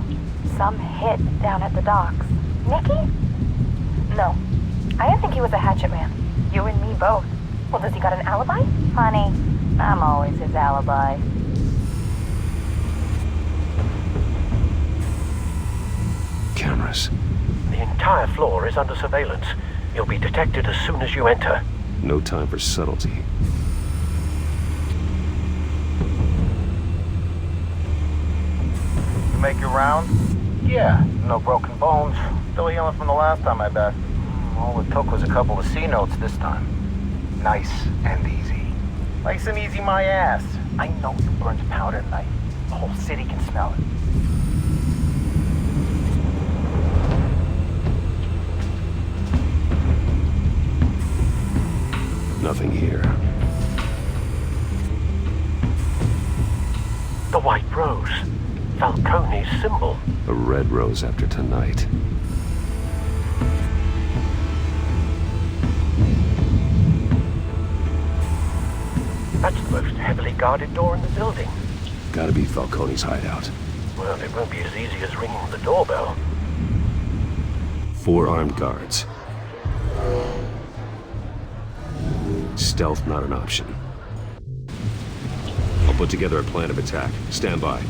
Some hit down at the docks. Nikki? No. I didn't think he was a hatchet man. You and me both. Well, does he got an alibi? Honey, I'm always his alibi. Cameras. The entire floor is under surveillance. You'll be detected as soon as you enter. No time for subtlety. Make your round? Yeah, no broken bones. Still healing from the last time, I bet. All it took was a couple of C notes this time. Nice and easy. Nice and easy, my ass. I know you burned powder tonight. The whole city can smell it. Nothing here. The white rose. Falcone's symbol. A red rose after tonight. That's the most heavily guarded door in the building. Gotta be Falcone's hideout. Well, it won't be as easy as ringing the doorbell. 4 armed guards. Stealth not an option. I'll put together a plan of attack. Stand by.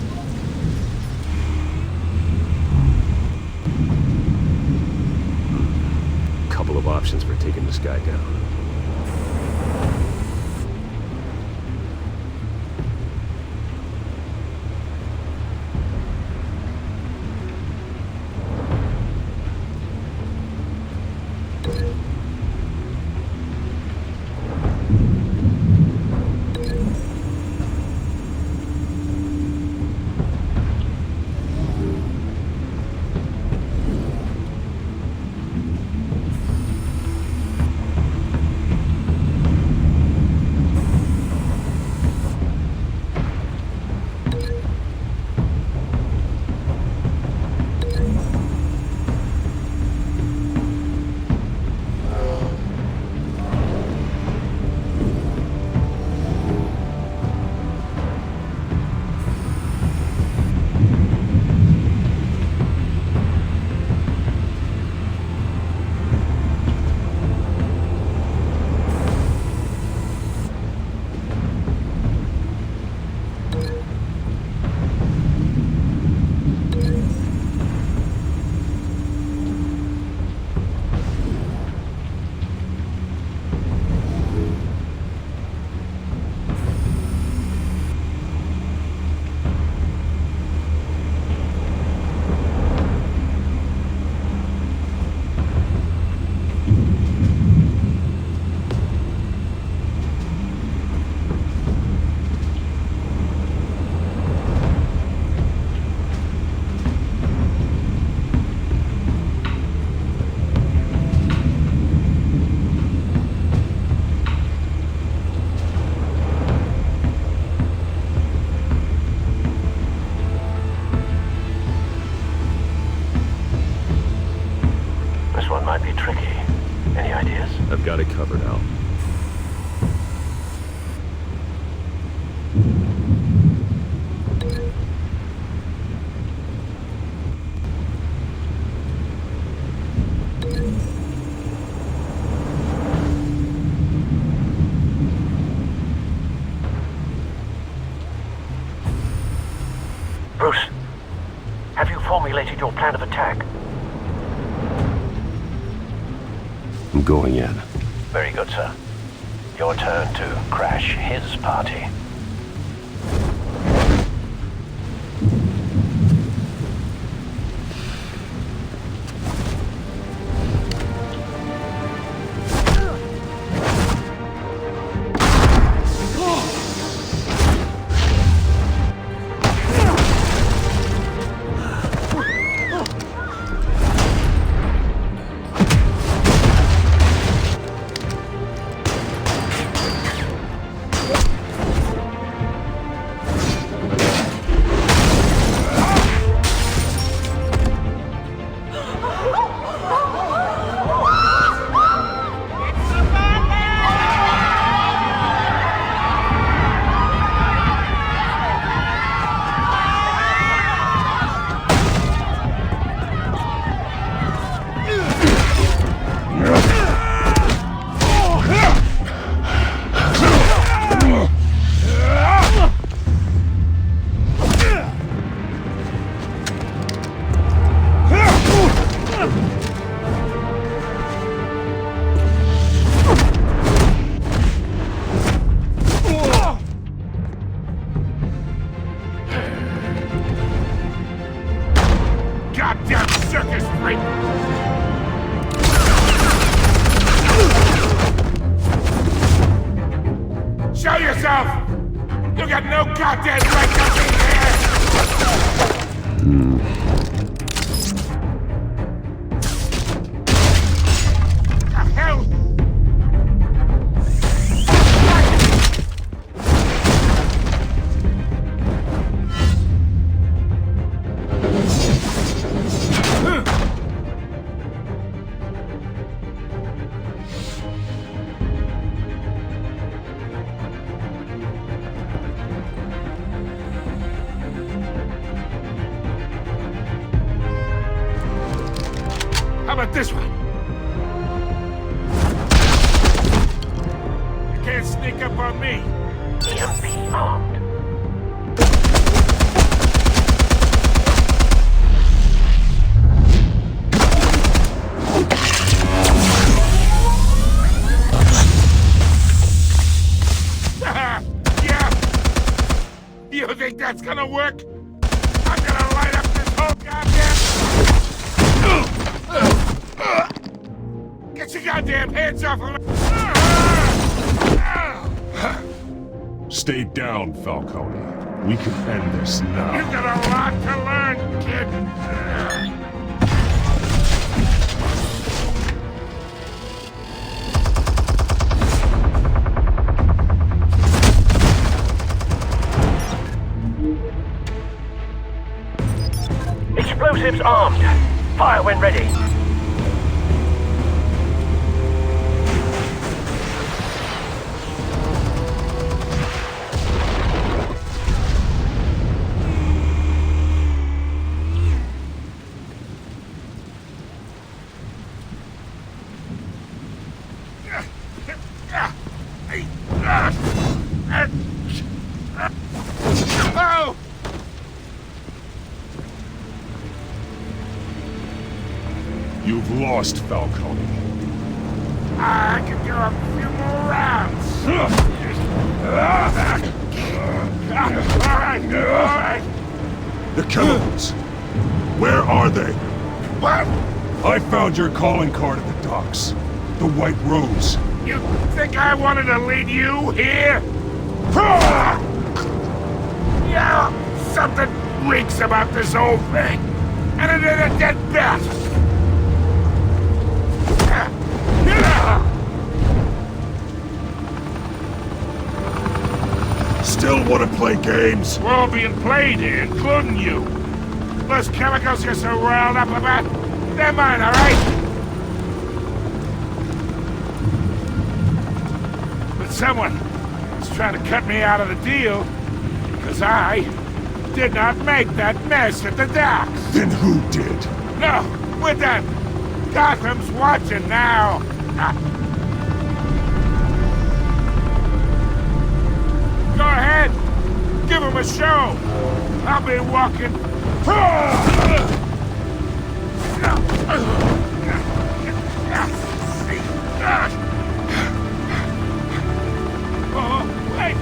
Couple of options for taking this guy down. I've got it covered, Al. Bruce, have you formulated your plan of attack? I'm going in. Very good, sir. Your turn to crash his party. Goddamn circus freak! Show yourself! You got no goddamn right to be here! The hell? How about this one? You can't sneak up on me. EMP armed. Yeah? You think that's gonna work? I'm gonna light up this whole goddamn... Get your goddamn hands off of me! Stay down, Falcone. We can end this now. You've got a lot to learn, kid. Explosives armed. Fire when ready. Oh! You've lost, Falcone. I can do a few more rounds. All right. The chemicals. Where are they? What? I found your calling card at the docks. The White Rose. You think I wanted to lead you here? Yeah, something reeks about this whole thing. And it is a dead bat. Still want to play games? We're all being played here, including you. Those chemicals you're so riled up about, they're mine, all right? Someone is trying to cut me out of the deal because I did not make that mess at the docks. Then who did? No, we're done. Gotham's watching now. Go ahead. Give him a show. I'll be walking. Oh, wait.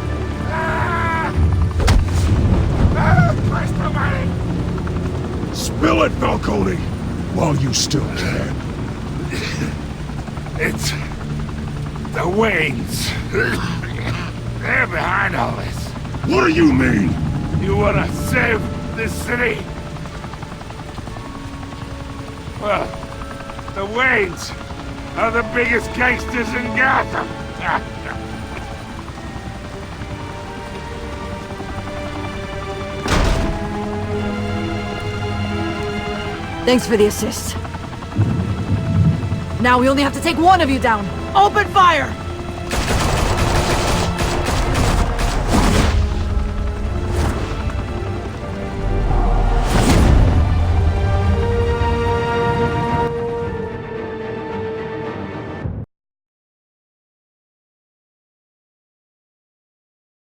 Christ almighty. Spill it, Falcone, while you still can. It's the Waynes. They're behind all this. What do you mean? You wanna save this city? Well, the Waynes are the biggest gangsters in Gotham. Thanks for the assist. Now we only have to take one of you down. Open fire!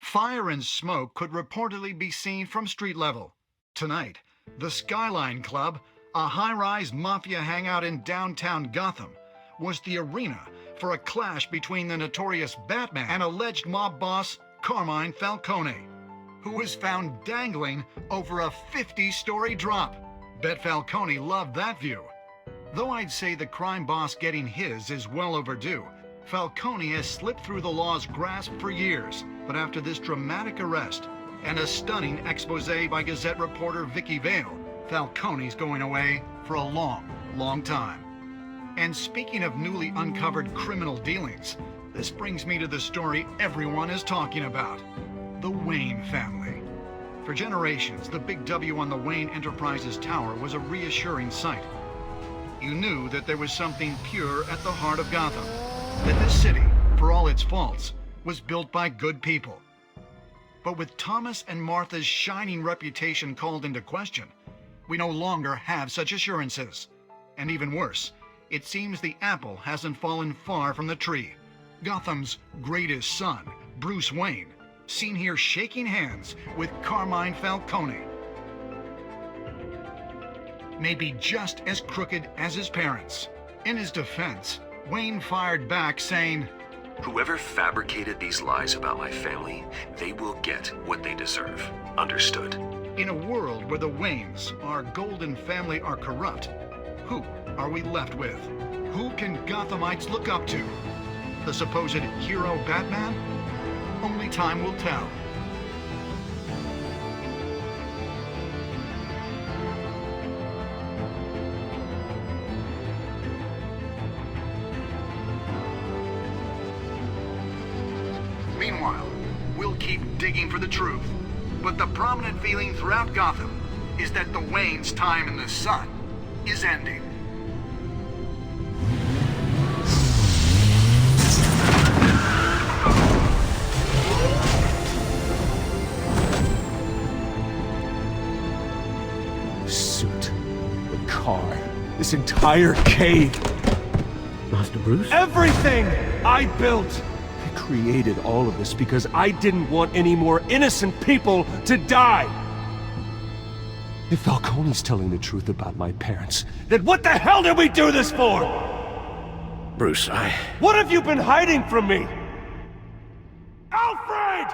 Fire and smoke could reportedly be seen from street level. Tonight, the Skyline Club, a high-rise mafia hangout in downtown Gotham, was the arena for a clash between the notorious Batman and alleged mob boss Carmine Falcone, who was found dangling over a 50-story drop. Bet Falcone loved that view. Though I'd say the crime boss getting his is well overdue, Falcone has slipped through the law's grasp for years. But after this dramatic arrest and a stunning expose by Gazette reporter Vicky Vale, Falcone's going away for a long, long time. And speaking of newly uncovered criminal dealings, this brings me to the story everyone is talking about: the Wayne family. For generations, the big W on the Wayne Enterprises Tower was a reassuring sight. You knew that there was something pure at the heart of Gotham, that this city, for all its faults, was built by good people. But with Thomas and Martha's shining reputation called into question, we no longer have such assurances. And even worse, it seems the apple hasn't fallen far from the tree. Gotham's greatest son, Bruce Wayne, seen here shaking hands with Carmine Falcone. Maybe just as crooked as his parents. In his defense, Wayne fired back saying, "Whoever fabricated these lies about my family, they will get what they deserve. Understood?" In a world where the Waynes, our golden family, are corrupt, who are we left with? Who can Gothamites look up to? The supposed hero Batman? Only time will tell. Meanwhile, we'll keep digging for the truth. But the prominent feeling throughout Gotham is that the Waynes' time in the sun is ending. The suit, the car, this entire cave. Master Bruce? Everything I built! Created all of this because I didn't want any more innocent people to die. If Falcone's telling the truth about my parents, then what the hell did we do this for? Bruce, What have you been hiding from me? Alfred!